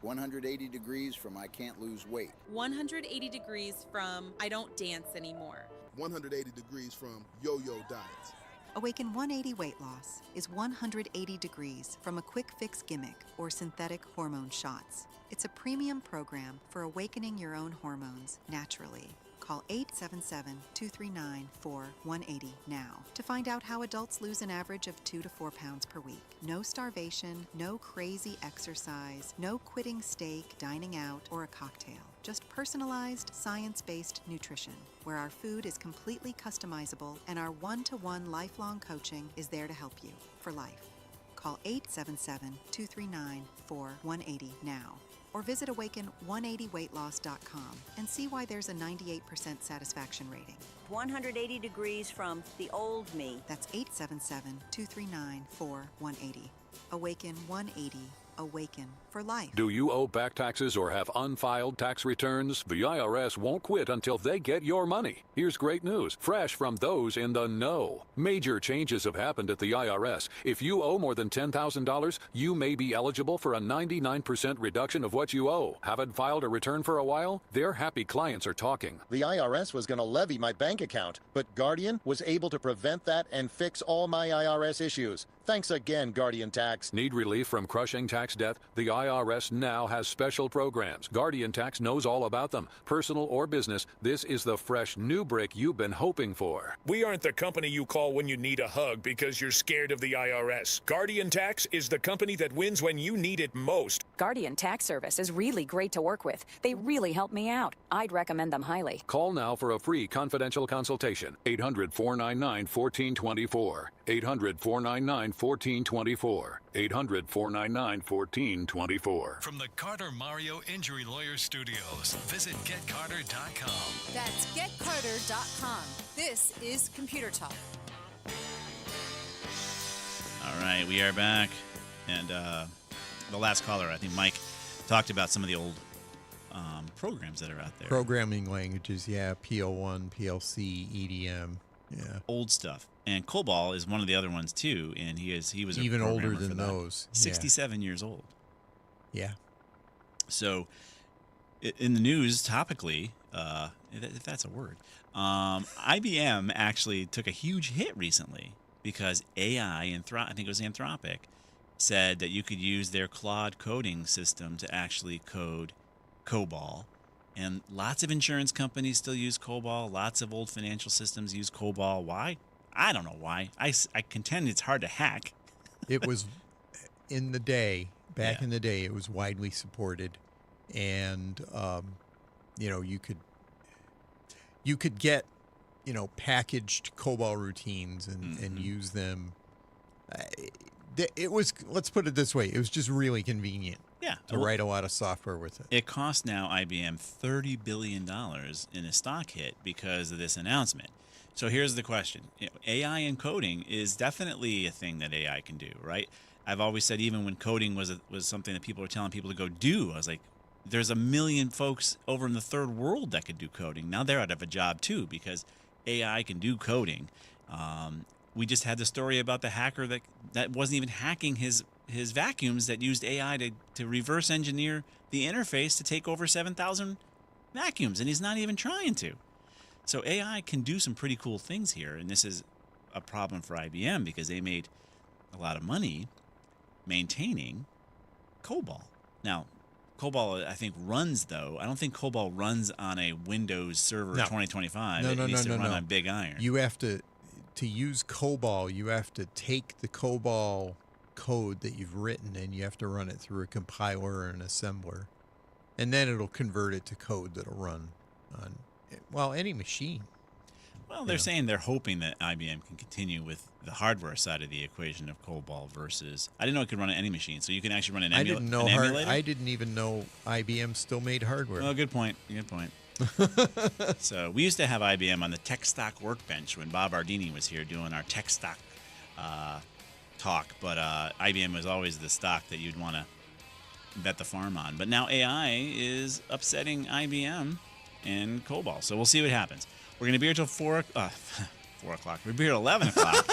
180 degrees from I can't lose weight. 180 degrees from I don't dance anymore. 180 degrees from yo-yo diets. Awaken 180 Weight Loss is 180 degrees from a quick fix gimmick or synthetic hormone shots. It's a premium program for awakening your own hormones naturally. Call 877-239-4180 now to find out how adults lose an average of 2 to 4 pounds per week. No starvation, no crazy exercise, no quitting steak, dining out, or a cocktail. Just personalized, science-based nutrition, where our food is completely customizable and our one-to-one lifelong coaching is there to help you for life. Call 877-239-4180 now. Or visit awaken180weightloss.com and see why there's a 98% satisfaction rating. 180 degrees from the old me. That's 877-239-4180. Awaken 180. Awaken for life. Do you owe back taxes or have unfiled tax returns? The IRS won't quit until they get your money. Here's great news, fresh from those in the know. Major changes have happened at the IRS. If you owe more than $10,000, you may be eligible for a 99% reduction of what you owe. Haven't filed a return for a while? Their happy clients are talking. The IRS was going to levy my bank account, but Guardian was able to prevent that and fix all my IRS issues. Thanks again, Guardian Tax. Need relief from crushing tax debt? The IRS now has special programs. Guardian Tax knows all about them. Personal or business, this is the fresh new brick you've been hoping for. We aren't the company you call when you need a hug because you're scared of the IRS. Guardian Tax is the company that wins when you need it most. Guardian Tax Service is really great to work with. They really help me out. I'd recommend them highly. Call now for a free confidential consultation. 800-499-1424. 800-499-1424. 800-499-1424. From the Carter Mario Injury Lawyer Studios, visit GetCarter.com. That's GetCarter.com. This is Computer Talk. All right, we are back. And the last caller, I think Mike, talked about some of the old programs that are out there. Programming languages, PL1, PLC, EDM, old stuff. And COBOL is one of the other ones too, and he was even a older programmer than for that. those. 67 years old. Yeah. So, in the news, topically, if that's a word, IBM actually took a huge hit recently because AI, I think it was Anthropic, said that you could use their Claude coding system to actually code COBOL. And lots of insurance companies still use COBOL. Lots of old financial systems use COBOL. Why? I don't know why. I contend it's hard to hack. It was in the day, in the day, it was widely supported, and you could get packaged COBOL routines and use them. It was, let's put it this way, it was just really convenient. Yeah, to write a lot of software with it. It cost now IBM $30 billion in a stock hit because of this announcement. So here's the question. AI and coding is definitely a thing that AI can do, right? I've always said, even when coding was something that people were telling people to go do, I was like, there's a million folks over in the third world that could do coding. Now they're out of a job too because AI can do coding. We just had the story about the hacker that wasn't even hacking his vacuums, that used AI to reverse engineer the interface to take over 7,000 vacuums, and he's not even trying to. So AI can do some pretty cool things here, and this is a problem for IBM because they made a lot of money maintaining COBOL. Now, COBOL, I think, runs, though. I don't think COBOL runs on a Windows Server 2025. It needs to run on Big Iron. You have to use COBOL, you have to take the COBOL code that you've written and you have to run it through a compiler or an assembler, and then it'll convert it to code that'll run on any machine. Well, they're saying they're hoping that IBM can continue with the hardware side of the equation of COBOL versus, I didn't know it could run on any machine, so you can actually run an emulator. I didn't even know IBM still made hardware. Oh, good point. So we used to have IBM on the Tech Stock workbench when Bob Ardini was here doing our Tech Stock talk, but IBM was always the stock that you'd want to bet the farm on. But now AI is upsetting IBM and COBOL, so we'll see what happens. We're going to be here till 4 o'clock. We'll be here at 11 o'clock.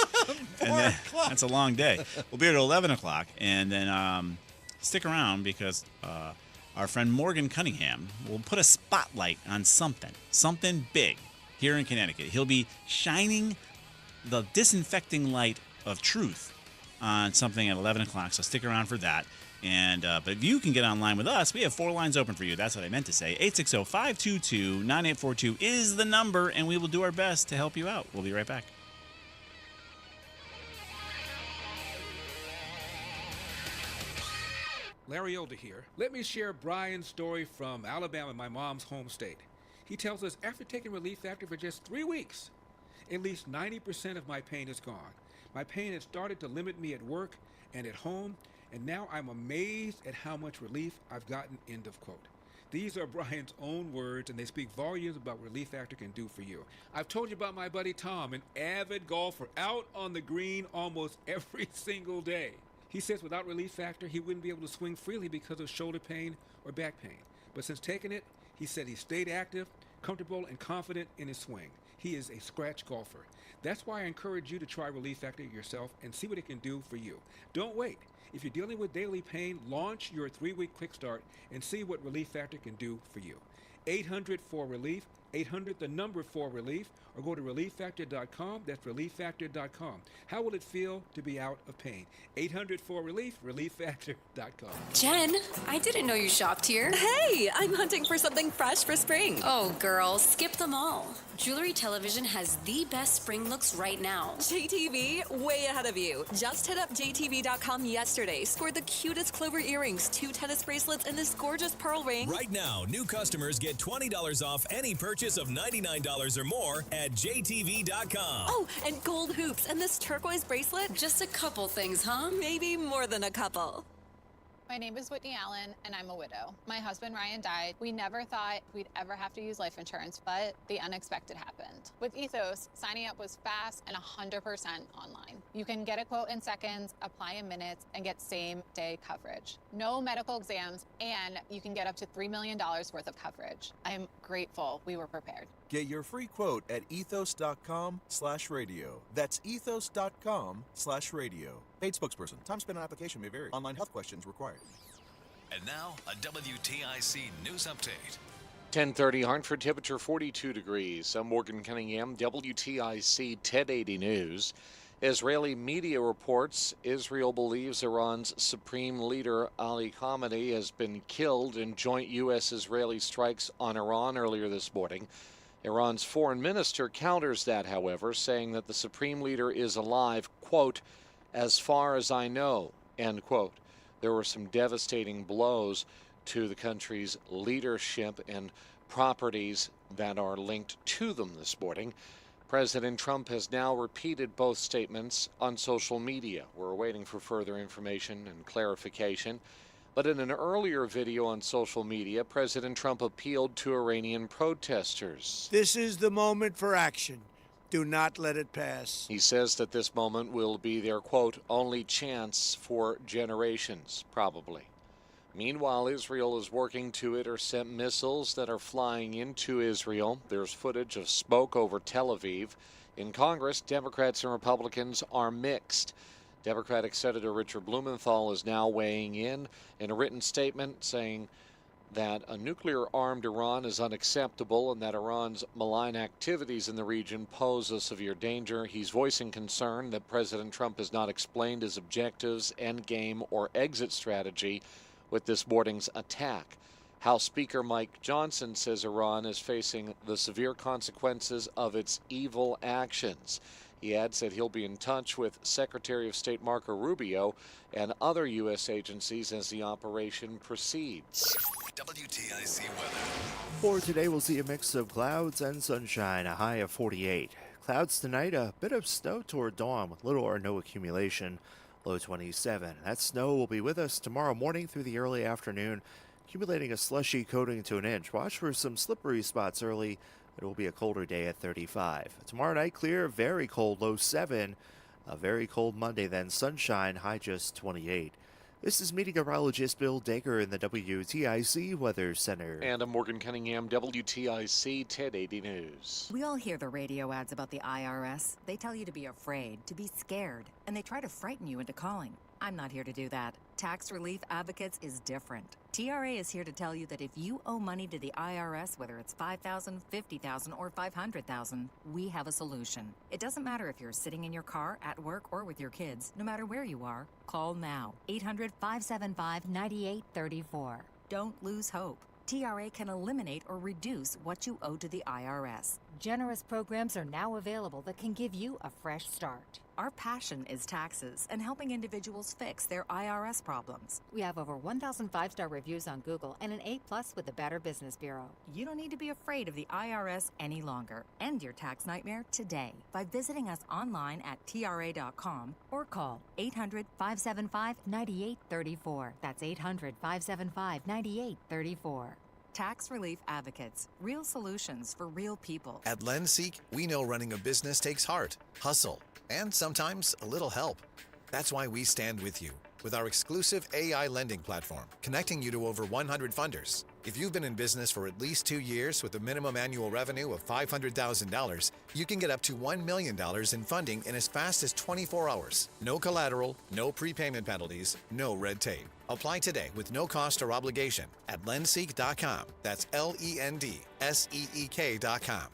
That's a long day. We'll be here at 11 o'clock, and then stick around because our friend Morgan Cunningham will put a spotlight on something big here in Connecticut. He'll be shining the disinfecting light of truth on something at 11 o'clock, so stick around for that. And but if you can get online with us, we have 4 lines open for you. That's what I meant to say. 860-522-9842 is the number, and we will do our best to help you out. We'll be right back. Larry Older here. Let me share Brian's story from Alabama, my mom's home state. He tells us after taking Relief Factor for just 3 weeks, at least 90% of my pain is gone. My pain had started to limit me at work and at home, and now I'm amazed at how much relief I've gotten, end of quote. These are Brian's own words, and they speak volumes about what Relief Factor can do for you. I've told you about my buddy Tom, an avid golfer, out on the green almost every single day. He says without Relief Factor, he wouldn't be able to swing freely because of shoulder pain or back pain. But since taking it, he said he stayed active, comfortable, and confident in his swing. He is a scratch golfer. That's why I encourage you to try Relief Factor yourself and see what it can do for you. Don't wait. If you're dealing with daily pain, launch your 3-week quick start and see what Relief Factor can do for you. 800-4RELIEF, 800 the number 4RELIEF, or go to relieffactor.com. That's relieffactor.com. How will it feel to be out of pain? 800-4RELIEF, relieffactor.com. Jen, I didn't know you shopped here. Hey, I'm hunting for something fresh for spring. Oh, girl, skip them all. Jewelry Television has the best spring looks right now. JTV, way ahead of you. Just hit up JTV.com yesterday. Scored the cutest clover earrings, 2 tennis bracelets, and this gorgeous pearl ring. Right now, new customers get $20 off any purchase of $99 or more at JTV.com. Oh, and gold hoops and this turquoise bracelet. Just a couple things, huh? Maybe more than a couple. My name is Whitney Allen, and I'm a widow. My husband, Ryan, died. We never thought we'd ever have to use life insurance, but the unexpected happened. With Ethos, signing up was fast and 100% online. You can get a quote in seconds, apply in minutes, and get same-day coverage. No medical exams, and you can get up to $3 million worth of coverage. I am grateful we were prepared. Get your free quote at ethos.com/radio. That's ethos.com/radio. Paid spokesperson. Time spent on application may vary. Online health questions required. And now, a WTIC news update. 10:30 Hartford, temperature 42 degrees. I'm Morgan Cunningham, WTIC 1080 News. Israeli media reports Israel believes Iran's supreme leader Ali Khamenei has been killed in joint U.S.-Israeli strikes on Iran earlier this morning. Iran's foreign minister counters that, however, saying that the supreme leader is alive, quote, as far as I know, end quote. there were some devastating blows to the country's leadership and properties that are linked to them this morning. President Trump has now repeated both statements on social media. We're waiting for further information and clarification. But in an earlier video on social media, President Trump appealed to Iranian protesters. This is the moment for action. Do not let it pass. He says that this moment will be their, quote, only chance for generations, probably. Meanwhile, Israel is working to intercept missiles that are flying into Israel. There's footage of smoke over Tel Aviv. In Congress, Democrats and Republicans are mixed. Democratic Senator Richard Blumenthal is now weighing in a written statement saying that a nuclear-armed Iran is unacceptable and that Iran's malign activities in the region pose a severe danger. He's voicing concern that President Trump has not explained his objectives, endgame, or exit strategy with this morning's attack. House Speaker Mike Johnson says Iran is facing the severe consequences of its evil actions. He adds that he'll be in touch with Secretary of State Marco Rubio and other U.S. agencies as the operation proceeds. WTIC weather. For today, we'll see a mix of clouds and sunshine, a high of 48. Clouds tonight, a bit of snow toward dawn with little or no accumulation, low 27. That snow will be with us tomorrow morning through the early afternoon, accumulating a slushy coating to an inch. Watch for some slippery spots early. It will be a colder day at 35. Tomorrow night, clear, very cold, low 7. A very cold Monday, then sunshine, high just 28. This is meteorologist Bill Dacre in the WTIC Weather Center. And I'm Morgan Cunningham, WTIC 1080 News. We all hear the radio ads about the IRS. They tell you to be afraid, to be scared, and they try to frighten you into calling. I'm not here to do that. Tax Relief Advocates is different. TRA is here to tell you that if you owe money to the IRS, whether it's $5,000, $50,000, or $500,000, we have a solution. It doesn't matter if you're sitting in your car, at work, or with your kids. No matter where you are, call now. 800-575-9834. Don't lose hope. TRA can eliminate or reduce what you owe to the IRS. Generous programs are now available that can give you a fresh start. Our passion is taxes and helping individuals fix their IRS problems. We have over 1,000 5-star reviews on Google and an A+ with the Better Business Bureau. You don't need to be afraid of the IRS any longer. End your tax nightmare today by visiting us online at TRA.com or call 800-575-9834. That's 800-575-9834. Tax Relief Advocates. Real solutions for real people. At LendSeek, we know running a business takes heart, hustle, and sometimes a little help. That's why we stand with you with our exclusive AI lending platform, connecting you to over 100 funders. If you've been in business for at least 2 years with a minimum annual revenue of $500,000, you can get up to $1 million in funding in as fast as 24 hours. No collateral, no prepayment penalties, no red tape. Apply today with no cost or obligation at lendseek.com. That's LENDSEEK.com.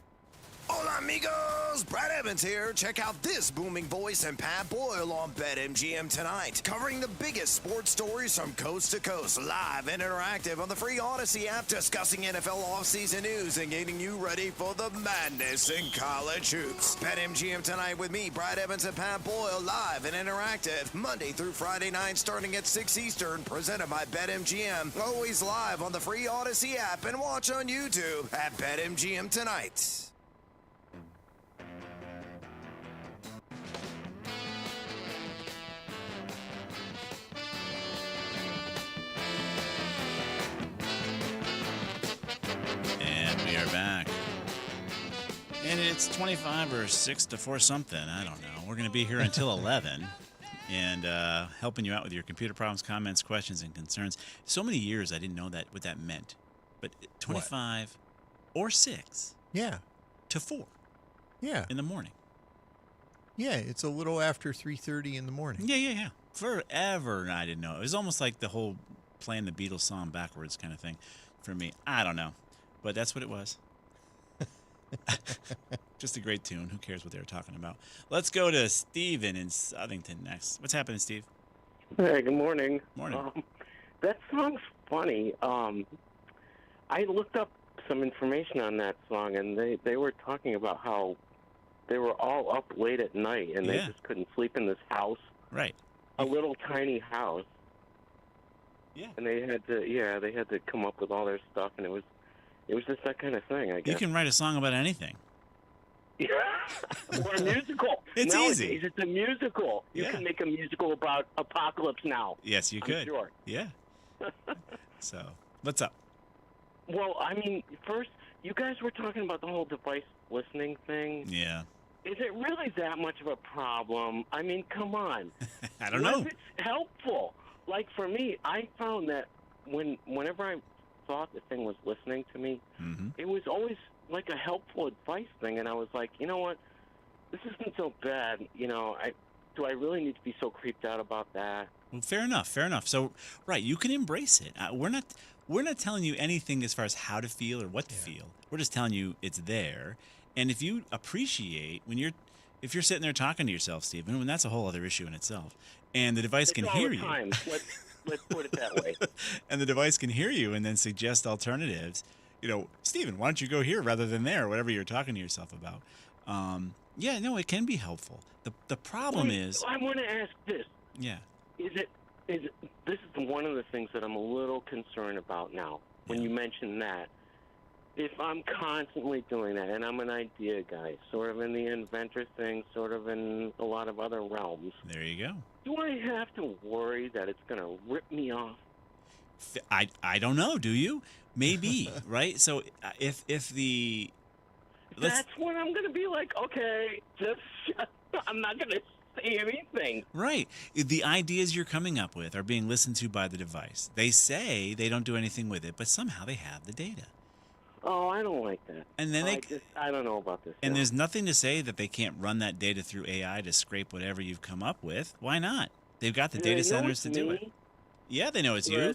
Hola amigos, Brad Evans here. Check out this booming voice and Pat Boyle on BetMGM tonight, covering the biggest sports stories from coast to coast, live and interactive on the free Odyssey app, discussing NFL offseason news and getting you ready for the madness in college hoops. BetMGM tonight with me, Brad Evans and Pat Boyle, live and interactive, Monday through Friday night starting at 6 Eastern, presented by BetMGM. Always live on the free Odyssey app and watch on YouTube at BetMGM tonight. Back. And it's 25 or 6 to 4 something. I don't know. We're going to be here until 11 and helping you out with your computer problems, comments, questions, and concerns. So many years I didn't know what that meant. But 25 or 6 to 4 in the morning. Yeah, it's a little after 3:30 in the morning. Yeah. Forever I didn't know. It was almost like the whole playing the Beatles song backwards kind of thing for me. I don't know. But that's what it was. Just a great tune. Who cares what they were talking about? Let's go to Steven in Southington next. What's happening, Steve? Hey, good morning. Morning. That song's funny. I looked up some information on that song, and they were talking about how they were all up late at night, and they just couldn't sleep in this house. Right. A little tiny house. Yeah. And they had to come up with all their stuff, and it was just that kind of thing, I guess. You can write a song about anything. Or a musical. It's Nowadays, easy. It's a musical. You Yeah. can make a musical about apocalypse now. Yes, you I'm could. sure. Yeah. So, what's up? Well, I mean, first, you guys were talking about the whole device listening thing. Yeah. Is it really that much of a problem? I mean, come on. I don't know. It's helpful. Like for me, I found that whenever I thought the thing was listening to me, it was always like a helpful advice thing, and I was like, you know what, this isn't so bad. You know, do I really need to be so creeped out about that? Well, fair enough. Fair enough. So, right, you can embrace it. We're not telling you anything as far as how to feel or what to feel. We're just telling you it's there. And if you appreciate if you're sitting there talking to yourself, Stephen, and that's a whole other issue in itself, and the device can hear you. Let's put it that way. And the device can hear you and then suggest alternatives. You know, Stephen, why don't you go here rather than there, whatever you're talking to yourself about. Yeah, no, it can be helpful. The problem is. I want to ask this. Yeah. Is it this is one of the things that I'm a little concerned about now when you mention that. If I'm constantly doing that, and I'm an idea guy, sort of in the inventor thing, sort of in a lot of other realms. There you go. Do I have to worry that it's going to rip me off? I don't know. Do you? Maybe. Right. So if the that's when I'm going to be like, okay, just shut up. I'm not going to say anything. Right. The ideas you're coming up with are being listened to by the device. They say they don't do anything with it, but somehow they have the data. Oh, I don't like that. And then I don't know about this. And there's nothing to say that they can't run that data through AI to scrape whatever you've come up with. Why not? They've got the data centers to do it. Yeah, they know it's you.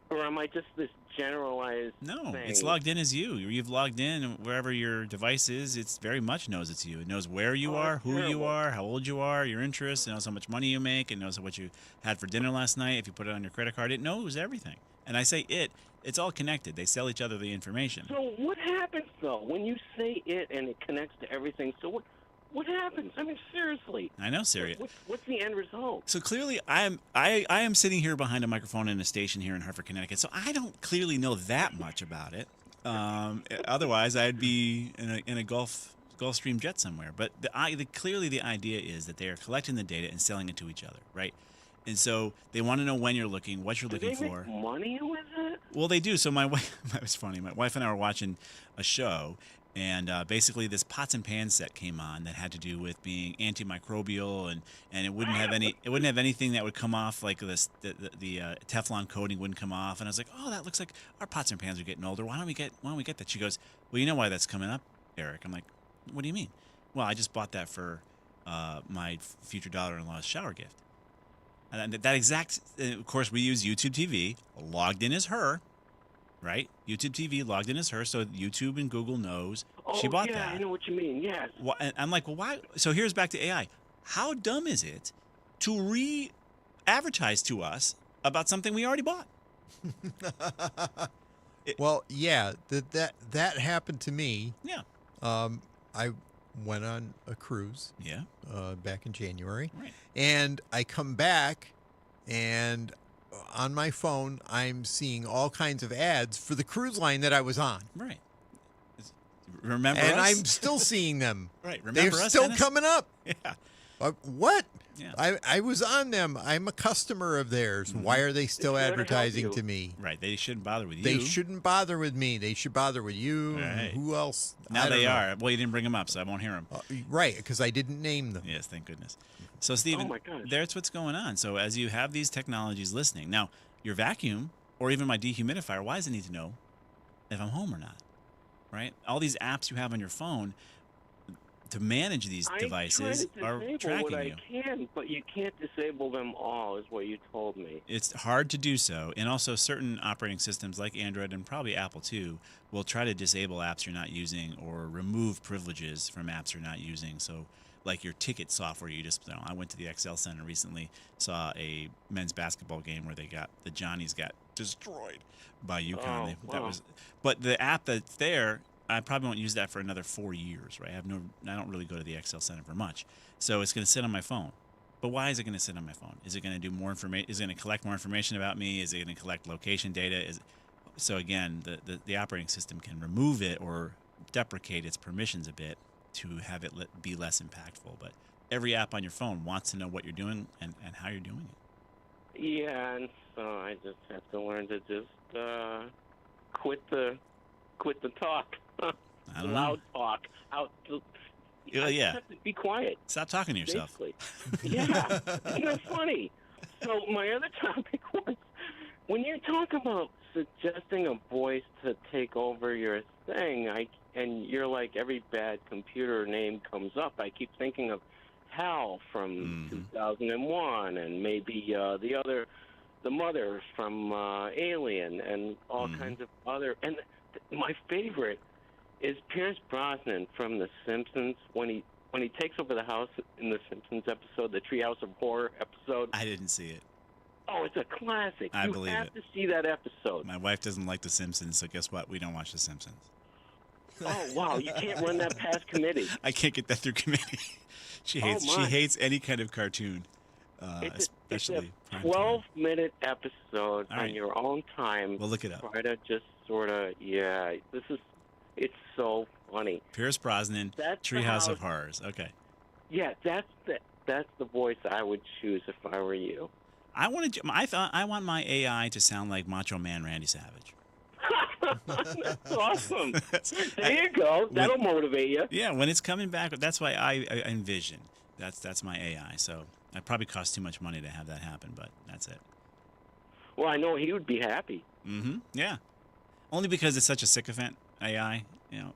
Or am I just this generalized No, thing? it's logged in as you. You've logged in, and wherever your device is, it very much knows it's you. It knows where you are, who you are, how old you are, your interests. It knows how much money you make. It knows what you had for dinner last night. If you put it on your credit card, it knows everything. And I say it's all connected. They sell each other the information. So what happens, though, when you say it and it connects to everything? So what happens? I mean, seriously. I know, Siri. What's the end result? So clearly, I am sitting here behind a microphone in a station here in Hartford, Connecticut. So I don't clearly know that much about it. Otherwise, I'd be in a Gulfstream jet somewhere. But clearly, the idea is that they are collecting the data and selling it to each other, right? And so they want to know when you're looking, what you're looking for. Make money with it? Well, they do. So my wife, that was funny. My wife and I were watching a show, and basically this pots and pans set came on that had to do with being antimicrobial, and it wouldn't have anything that would come off, like the Teflon coating wouldn't come off. And I was like, oh, that looks like our pots and pans are getting older. Why don't we get that? She goes, well, you know why that's coming up, Eric? I'm like, what do you mean? Well, I just bought that for my future daughter-in-law's shower gift. And that exact, of course, we use YouTube TV, logged in as her, right? YouTube TV logged in as her, so YouTube and Google knows she bought that. Yeah, I know what you mean, yes. Well, and I'm like, well, why? So here's back to AI. How dumb is it to re-advertise to us about something we already bought? Well, yeah, that happened to me. Yeah. I went on a cruise. Yeah. Back in January. Right. And I come back, and on my phone, I'm seeing all kinds of ads for the cruise line that I was on. Right. Remember and us? I'm still seeing them. Right. Remember They're us, still Dennis? coming up. Yeah. What? Yeah. I was on them. I'm a customer of theirs. Mm-hmm. Why are they still It's there to help advertising you. to me? Right. They shouldn't bother with you. They shouldn't bother with me. They should bother with you. Right. Who else? Now I don't they know. are. Well, you didn't bring them up, so I won't hear them. Right, because I didn't name them. Yes, thank goodness. So, Stephen, my gosh. that's what's going on. So, as you have these technologies listening, now your vacuum or even my dehumidifier, why does it need to know if I'm home or not? Right? All these apps you have on your phone to manage these devices are tracking what you. I can, but you can't disable them all, is what you told me. It's hard to do so, and also certain operating systems like Android and probably Apple too will try to disable apps you're not using or remove privileges from apps you're not using. So, like your ticket software, I went to the XL Center recently, saw a men's basketball game where the Johnnies got destroyed by UConn. But the app that's there, I probably won't use that for another 4 years, right? I don't really go to the XL Center for much, so it's going to sit on my phone. But why is it going to sit on my phone? Is it going to do more information? Is it going to collect more information about me? Is it going to collect location data? So again, the operating system can remove it or deprecate its permissions a bit to have it be less impactful. But every app on your phone wants to know what you're doing and how you're doing it. Yeah, and so I just have to learn to just quit the talk. I don't Loud talk. I just have to be quiet. Stop talking to yourself. Basically. Yeah, isn't that funny? So my other topic was, when you're talking about suggesting a voice to take over your thing, and you're like, every bad computer name comes up, I keep thinking of Hal from 2001, and maybe the mother from Alien, and all kinds of other. And my favorite is Pierce Brosnan from The Simpsons when he takes over the house in The Simpsons episode, the Treehouse of Horror episode. I didn't see it. Oh, it's a classic. I believe You have it. to see that episode. My wife doesn't like The Simpsons, so guess what? We don't watch The Simpsons. Oh, wow. You can't run that past committee. I can't get that through committee. She hates any kind of cartoon, especially it's a 12-minute episode All right. on your own time. We'll look it up. Try to just sort of, it's so funny. Pierce Brosnan, That's the Treehouse house- of Horrors. Okay. Yeah, that's the voice I would choose if I were you. I want my AI to sound like Macho Man Randy Savage. That's awesome. There you go. That'll motivate you. Yeah, when it's coming back, that's why I envision. That's my AI. So it probably costs too much money to have that happen, but that's it. Well, I know he would be happy. Mm-hmm. Yeah. Only because it's such a sycophant AI, you know.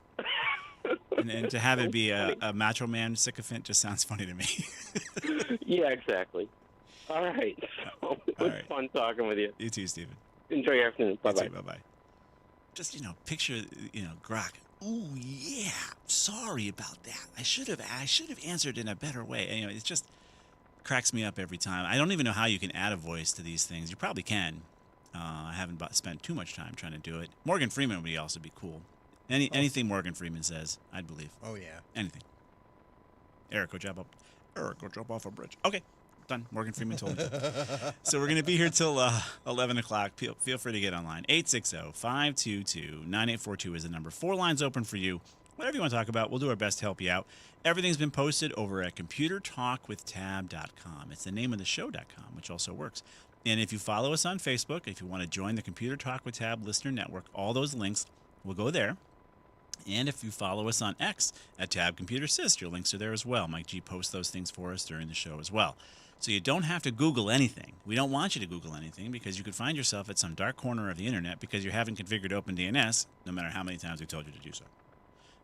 And to have it be a Macho Man sycophant just sounds funny to me. Yeah, exactly. All right. So, it was fun talking with you. You too, Stephen. Enjoy your afternoon. Bye-bye. Bye-bye. Just, picture, Grok. Ooh, yeah. Sorry about that. I should have answered in a better way. It just cracks me up every time. I don't even know how you can add a voice to these things. You probably can. I haven't spent too much time trying to do it. Morgan Freeman would also be cool. Anything Morgan Freeman says, I'd believe. Oh, yeah. Anything. Eric, go jump off a bridge. Okay. Done. Morgan Freeman told me. So we're going to be here till 11 o'clock. Feel free to get online. 860-522-9842 is the number. 4 lines open for you. Whatever you want to talk about, we'll do our best to help you out. Everything's been posted over at computertalkwithtab.com. It's the name of the show.com, which also works. And if you follow us on Facebook, if you want to join the Computer Talk with Tab listener network, all those links will go there. And if you follow us on X at Tab Computer Sys, your links are there as well. Mike G posts those things for us during the show as well. So you don't have to Google anything. We don't want you to Google anything because you could find yourself at some dark corner of the internet because you haven't configured OpenDNS, no matter how many times we told you to do so.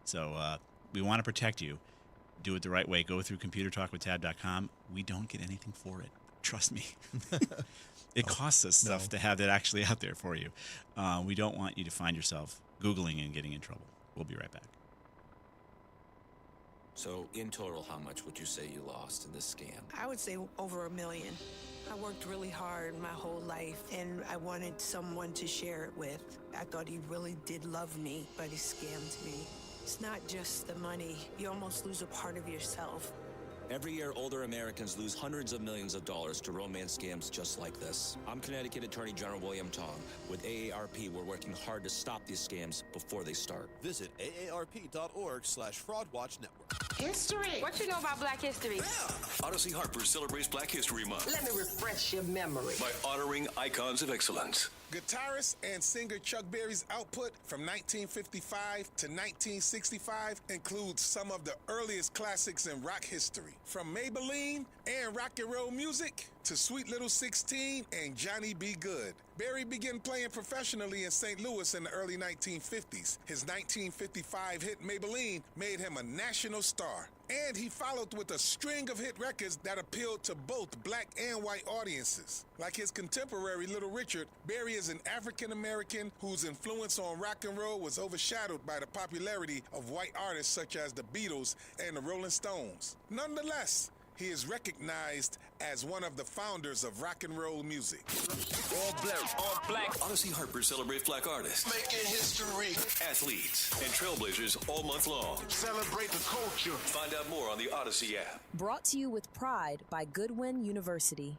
So we want to protect you. Do it the right way. Go through computertalkwithtab.com. We don't get anything for it. Trust me. It costs us stuff to have that actually out there for you. We don't want you to find yourself Googling and getting in trouble. We'll be right back. So, in total, how much would you say you lost in this scam? I would say over $1 million. I worked really hard my whole life, and I wanted someone to share it with. I thought he really did love me, but he scammed me. It's not just the money. You almost lose a part of yourself. Every year, older Americans lose hundreds of millions of dollars to romance scams just like this. I'm Connecticut Attorney General William Tong. With AARP, we're working hard to stop these scams before they start. Visit aarp.org/fraudwatchnetwork. History. What you know about Black history? Odyssey Hartford celebrates Black History Month Let me refresh your memory. by honoring icons of excellence. Guitarist and singer Chuck Berry's output from 1955 to 1965 includes some of the earliest classics in rock history. From Maybelline and rock and roll music to Sweet Little 16 and Johnny B. Good. Berry began playing professionally in St. Louis in the early 1950s. His 1955 hit Maybelline made him a national star. And he followed with a string of hit records that appealed to both black and white audiences. Like his contemporary Little Richard, Berry is an African-American whose influence on rock and roll was overshadowed by the popularity of white artists such as the Beatles and the Rolling Stones. Nonetheless, He is recognized as one of the founders of rock and roll music. All black. Odyssey Hartford celebrates black artists, Making history. athletes, and trailblazers all month long. Celebrate the culture. Find out more on the Odyssey app. Brought to you with pride by Goodwin University.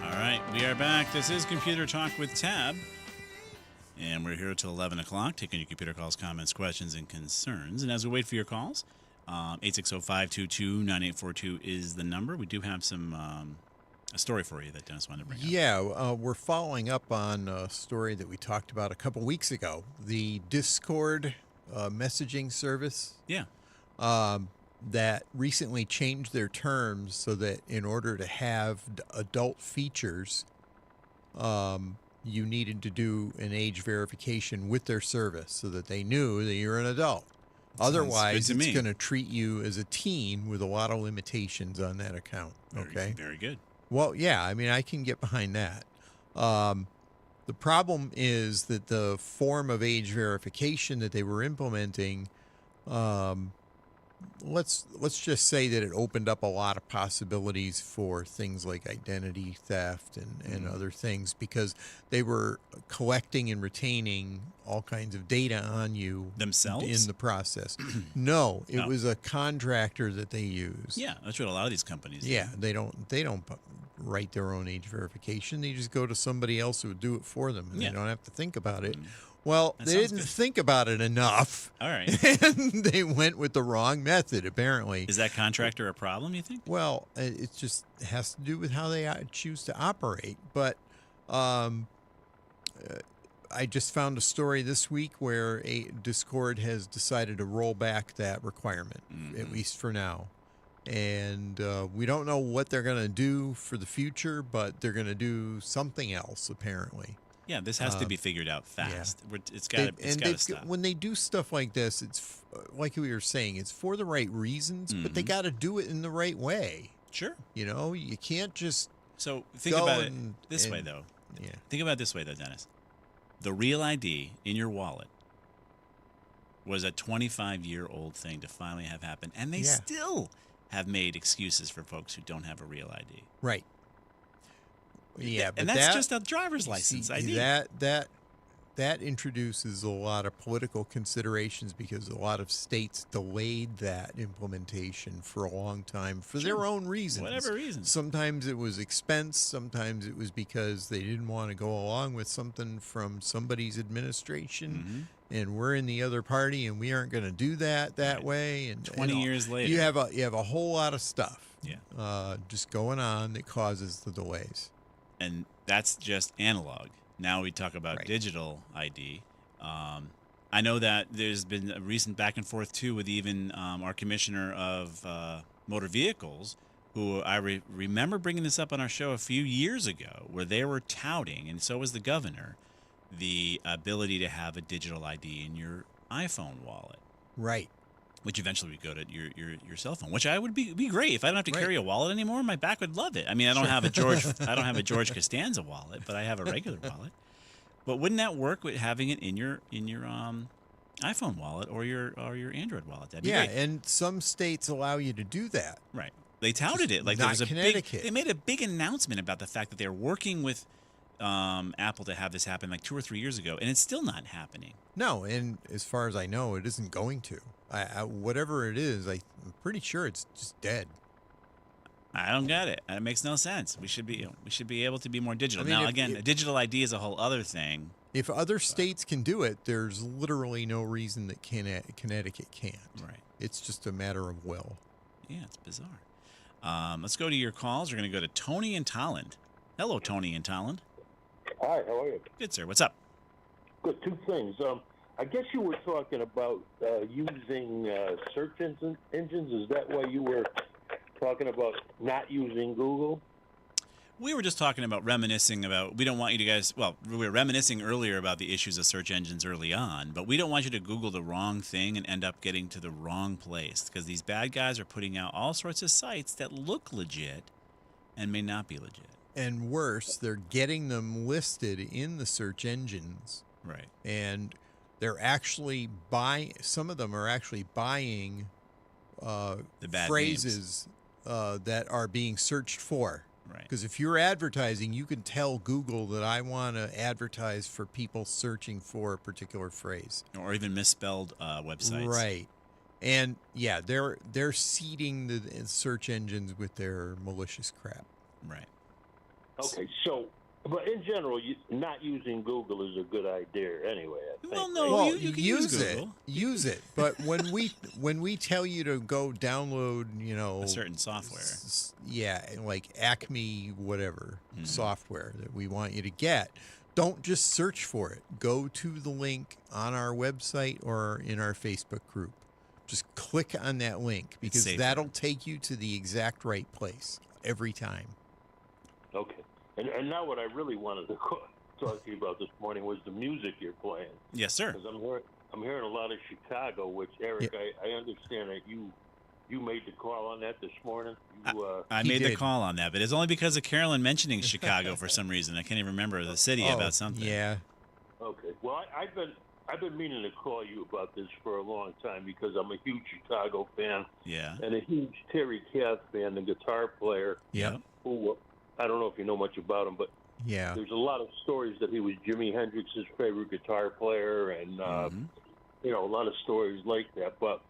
All right, we are back. This is Computer Talk with Tab. And we're here till 11 o'clock, taking your computer calls, comments, questions, and concerns. And as we wait for your calls, 860-522-9842 is the number. We do have some a story for you that Dennis wanted to bring up. Yeah, we're following up on a story that we talked about a couple weeks ago. The Discord messaging service. Yeah. That recently changed their terms so that in order to have adult features, you needed to do an age verification with their service so that they knew that you're an adult. Otherwise, it's going to treat you as a teen with a lot of limitations on that account. Okay? Very good. Well, yeah, I mean, I can get behind that. The problem is that the form of age verification that they were implementing, let's just say that it opened up a lot of possibilities for things like identity theft and other things, because they were collecting and retaining all kinds of data on you themselves in the process. No, it was a contractor that they use. Yeah, that's what a lot of these companies do. Yeah, they don't write their own age verification. They just go to somebody else who would do it for them, and they don't have to think about it. Well, they didn't think about it enough. All right. And they went with the wrong method, apparently. Is that contractor a problem, you think? Well, it just has to do with how they choose to operate. But I just found a story this week where Discord has decided to roll back that requirement, at least for now. And we don't know what they're going to do for the future, but they're going to do something else, apparently. Yeah, this has to be figured out fast. Yeah. It's got to stop. When they do stuff like this, it's like we were saying, it's for the right reasons, but they got to do it in the right way. Sure. You know, you can't just think about it this way, though. Yeah. Think about it this way, though, Dennis. The Real ID in your wallet was a 25-year-old thing to finally have happen, and they still have made excuses for folks who don't have a Real ID. Right. Yeah, but and that's just a driver's license ID. That introduces a lot of political considerations because a lot of states delayed that implementation for a long time for their own reasons. Whatever reasons. Sometimes it was expense. Sometimes it was because they didn't want to go along with something from somebody's administration. And we're in the other party, and we aren't going to do that way. And 20 years later, you have a whole lot of stuff, just going on that causes the delays. And that's just analog. Now we talk about digital ID. I know that there's been a recent back and forth, too, with even our commissioner of motor vehicles, who I remember bringing this up on our show a few years ago, where they were touting, and so was the governor, the ability to have a digital ID in your iPhone wallet. Right. Which eventually would go to your cell phone, which I would be great if I don't have to carry a wallet anymore. My back would love it. I mean, I don't have a George Costanza wallet, but I have a regular wallet. But wouldn't that work with having it in your iPhone wallet or your Android wallet? That'd be great. And some states allow you to do that. Right. They touted it like there was Connecticut. They made a big announcement about the fact that they're working with Apple to have this happen like 2 or 3 years ago, and it's still not happening. No, and as far as I know, it isn't going to. Whatever it is, I'm pretty sure it's just dead. I don't get it. It makes no sense. We should be able to be more digital. I mean, now, again, a digital ID is a whole other thing. If other states can do it, there's literally no reason that Connecticut can't. Right. It's just a matter of will. Yeah, it's bizarre. Let's go to your calls. We're going to go to Tony in Tolland. Hello, Tony in Tolland. Hi, how are you? Good, sir. What's up? Good. Two things. I guess you were talking about using search engines. Is that why you were talking about not using Google? We were just talking about reminiscing about, we don't want you to guys, well, we were reminiscing earlier about the issues of search engines early on, but we don't want you to Google the wrong thing and end up getting to the wrong place, because these bad guys are putting out all sorts of sites that look legit and may not be legit. And worse, they're getting them listed in the search engines Right. And they're actually some of them are actually buying the bad phrases that are being searched for. Right. Because if you're advertising, you can tell Google that I want to advertise for people searching for a particular phrase. Or even misspelled websites. Right. And yeah, they're seeding the search engines with their malicious crap. Right. Okay, so, but in general, not using Google is a good idea anyway, I think. Well, no, Well, you can use use it. Google. Use it. But when we tell you to go download, a certain software. Like Acme whatever software that we want you to get, don't just search for it. Go to the link on our website or in our Facebook group. Just click on that link because that'll take you to the exact right place every time. Okay. And now what I really wanted to talk to you about this morning was the music you're playing. Yes, sir. Because I'm hearing a lot of Chicago, which, Eric, I understand that you made the call on that this morning. I made the call on that, but it's only because of Carolyn mentioning Chicago for some reason. I can't even remember the city about something. Yeah. Okay. Well, I've been meaning to call you about this for a long time because I'm a huge Chicago fan. Yeah. And a huge Terry Kath fan, the guitar player. Yeah. Who I don't know if you know much about him, but yeah, there's a lot of stories that he was Jimi Hendrix's favorite guitar player, and a lot of stories like that. But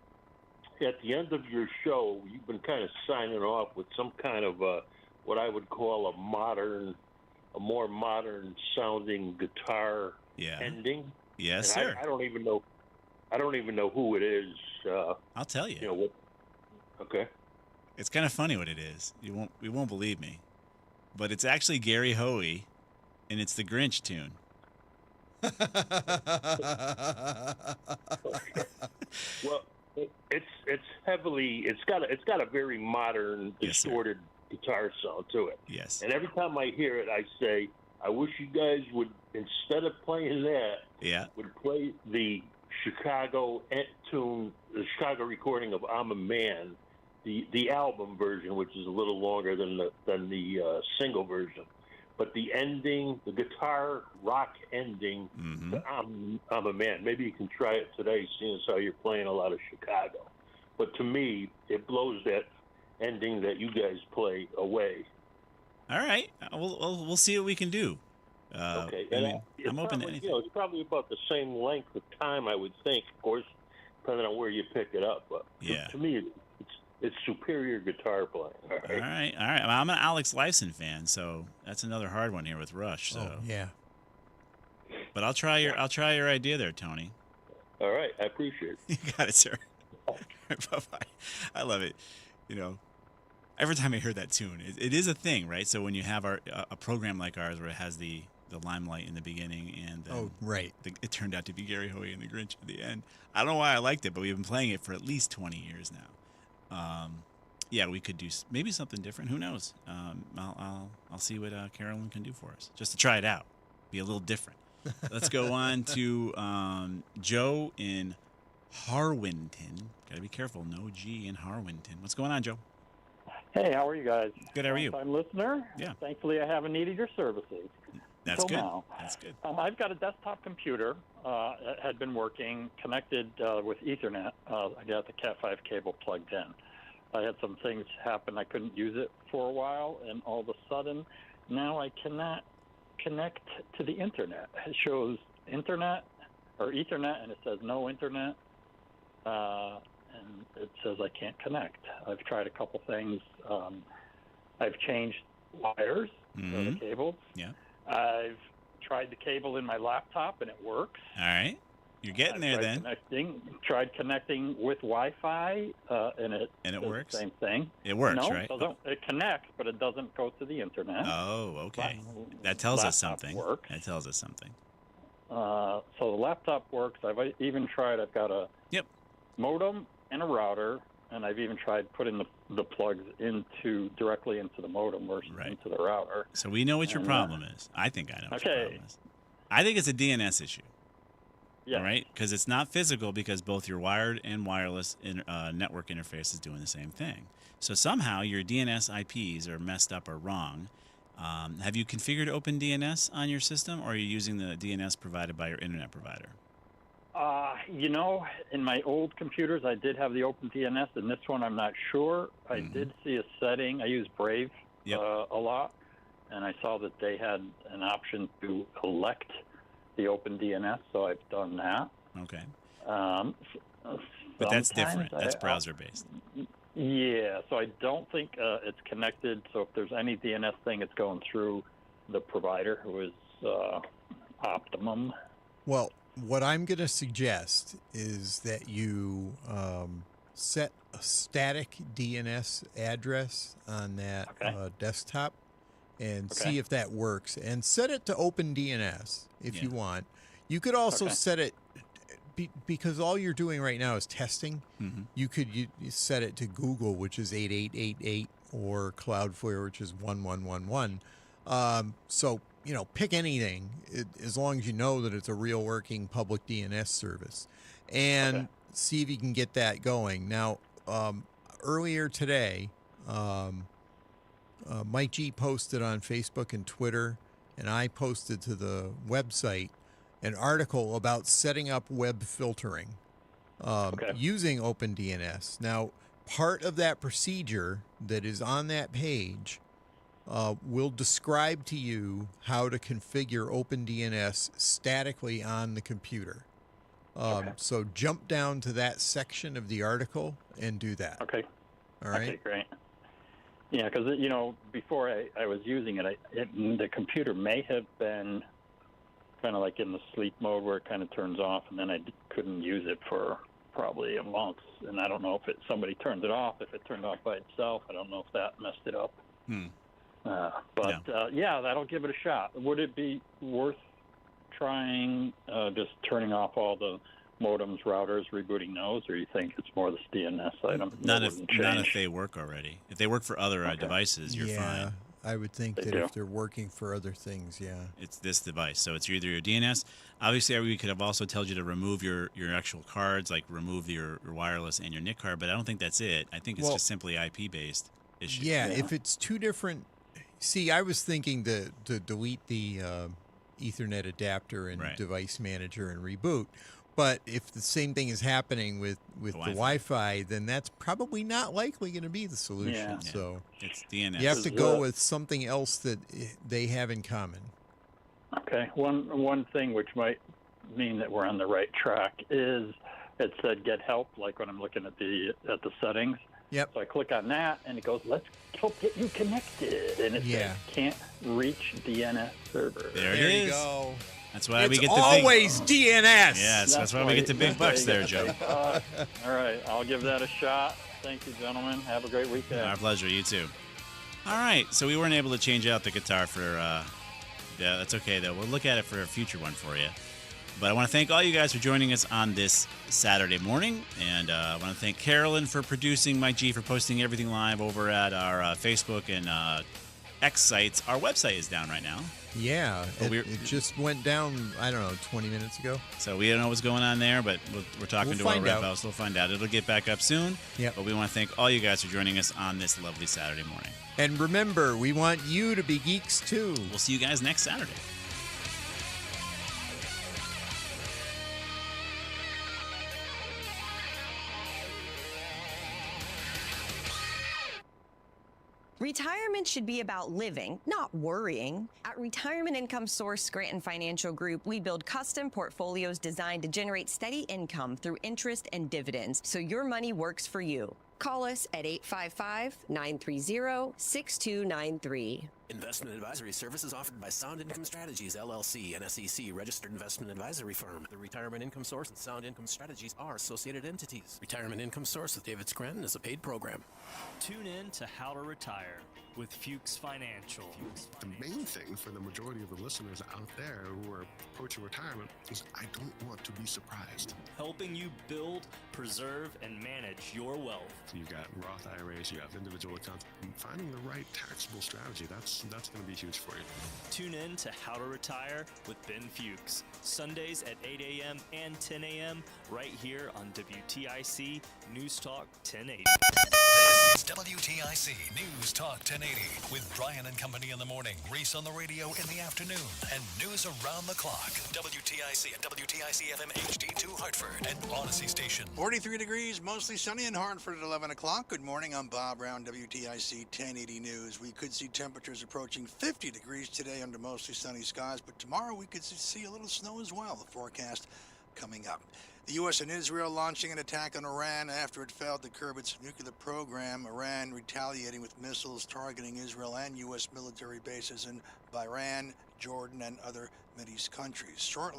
at the end of your show, you've been kind of signing off with some kind of what I would call a more modern sounding guitar ending. Yes, and sir. I don't even know who it is. I'll tell you. What? Okay. It's kind of funny what it is. You won't believe me, but it's actually Gary Hoey, and it's the Grinch tune. Well, it's got a very modern, distorted guitar sound to it. Yes. And every time I hear it, I say, I wish you guys would, instead of playing that, would play the Chicago tune, the Chicago recording of "I'm a Man," the album version, which is a little longer than the single version. But the ending, the guitar rock ending, to I'm a Man. Maybe you can try it today, seeing as how you're playing a lot of Chicago. But to me, it blows that ending that you guys play away. All right, we'll see what we can do. Okay, I'm open to anything. It's probably about the same length of time, I would think. Of course, depending on where you pick it up. But to me, it's superior guitar playing. All right. All right. I'm an Alex Lifeson fan, so that's another hard one here with Rush. So. Oh, yeah. But I'll try your idea there, Tony. All right, I appreciate it. You got it, sir. Bye-bye. I love it. Every time I hear that tune, it is a thing, right? So when you have a program like ours where it has the limelight in the beginning and then it turned out to be Gary Hoey and the Grinch at the end. I don't know why I liked it, but we've been playing it for at least 20 years now. We could do maybe something different. Who knows? I'll see what Carolyn can do for us just to try it out. Be a little different. Let's go on to Joe in Harwinton. Got to be careful. No G in Harwinton. What's going on, Joe? Hey, how are you guys? Good. How are you? I'm listener. Yeah. Thankfully, I haven't needed your services. That's good. Now. That's good. I've got a desktop computer that had been working, connected with Ethernet. I got the Cat5 cable plugged in. I had some things happen. I couldn't use it for a while, and all of a sudden, now I cannot connect to the Internet. It shows Internet or Ethernet, and it says no Internet. And it says I can't connect. I've tried a couple things. I've changed wires for the cables. Yeah. I've tried the cable in my laptop, and it works. All right. You're getting there then. Tried connecting with Wi-Fi, and it works. The same thing. It works, no, right? It connects, but it doesn't go to the Internet. Oh, okay. That tells us something. Works. That tells us something. So the laptop works. I've even tried. I've got a modem and a router, and I've even tried putting the plugs directly into the modem versus into the router. So we know what your problem is. I think I know what your problem is. I think it's a DNS issue. Yeah. Right? Because it's not physical, because both your wired and wireless network interface is doing the same thing. So somehow your DNS IPs are messed up or wrong, Have you configured OpenDNS on your system, or are you using the DNS provided by your internet provider? In my old computers, I did have the OpenDNS. In this one, I'm not sure. I did see a setting. I use Brave a lot, and I saw that they had an option to elect the OpenDNS, so I've done that. Okay. But that's different. That's browser-based. Yeah, so I don't think it's connected. So if there's any DNS thing, it's going through the provider, who is Optimum. Well, what I'm going to suggest is that you set a static DNS address on that desktop and see if that works, and set it to OpenDNS if you want. You could also set it, because all you're doing right now is testing. You could you set it to Google, which is 8888, or Cloudflare, which is 1111. So, pick anything as long as you know that it's a real working public DNS service, and see if you can get that going. Now, earlier today, Mike G posted on Facebook and Twitter, and I posted to the website an article about setting up web filtering using OpenDNS. Now, part of that procedure that is on that page will describe to you how to configure OpenDNS statically on the computer. So jump down to that section of the article and do that. Okay. All right. Okay, great. Yeah, because, before I was using it, the computer may have been kind of like in the sleep mode where it kind of turns off, and then I couldn't use it for probably a month. And I don't know if somebody turned it off, if it turned off by itself. I don't know if that messed it up. That'll give it a shot. Would it be worth trying just turning off all the modems, routers, rebooting those, or you think it's more this DNS item? Not if they work already. If they work for other devices, you're fine. I would think that if they're working for other things, it's this device. So it's either your DNS. Obviously, we could have also told you to remove your actual cards, like remove your wireless and your NIC card, but I don't think that's it. I think it's just simply IP-based issue. Yeah, if it's two different... See, I was thinking to delete the Ethernet adapter and device manager and reboot. But if the same thing is happening with the Wi-Fi, then that's probably not likely going to be the solution. Yeah. So it's DNS. You have to go with something else that they have in common. Okay. One thing which might mean that we're on the right track is it said get help, like when I'm looking at the settings. Yep. So I click on that, and it goes, let's help get you connected. And it says, can't reach DNS server. There you go. That's why we get the always DNS. Yes, that's why we get the big bucks there, Joe. All right, I'll give that a shot. Thank you, gentlemen. Have a great weekend. Our pleasure. You too. All right, so we weren't able to change out the guitar for. That's okay though. We'll look at it for a future one for you. But I want to thank all you guys for joining us on this Saturday morning, and I want to thank Carolyn for producing, Mike G for posting everything live over at our Facebook and X sites. Our website is down right now. Yeah, it just went down, 20 minutes ago. So we don't know what's going on there, but we're talking to our rep house. We'll find out. It'll get back up soon. Yeah. But we want to thank all you guys for joining us on this lovely Saturday morning. And remember, we want you to be geeks too. We'll see you guys next Saturday. Retirement should be about living, not worrying. At Retirement Income Source Scranton Financial Group, we build custom portfolios designed to generate steady income through interest and dividends, so your money works for you. Call us at 855-930-6293. Investment advisory services offered by Sound Income Strategies, LLC, an SEC registered investment advisory firm. The Retirement Income Source and Sound Income Strategies are associated entities. Retirement Income Source with David Scranton is a paid program. Tune in to How to Retire with Fuchs Financial. The main thing for the majority of the listeners out there who are approaching retirement is I don't want to be surprised. Helping you build, preserve, and manage your wealth. You've got Roth IRAs, you have individual accounts. Finding the right taxable strategy, that's going to be huge for you. Tune in to How to Retire with Ben Fuchs, Sundays at 8 a.m. and 10 a.m. right here on WTIC News Talk 1080. This is WTIC WTIC News Talk 1080 with Brian and Company in the morning, Reese on the radio in the afternoon, and news around the clock. WTIC and WTIC FM HD2 Hartford and Odyssey Station. 43 degrees, mostly sunny in Hartford at 11 o'clock. Good morning, I'm Bob Brown, WTIC 1080 News. We could see temperatures approaching 50 degrees today under mostly sunny skies, but tomorrow we could see a little snow as well, the forecast coming up. The U.S. and Israel launching an attack on Iran after it failed to curb its nuclear program. Iran retaliating with missiles targeting Israel and U.S. military bases in Bahrain, Jordan, and other Mideast countries. Shortly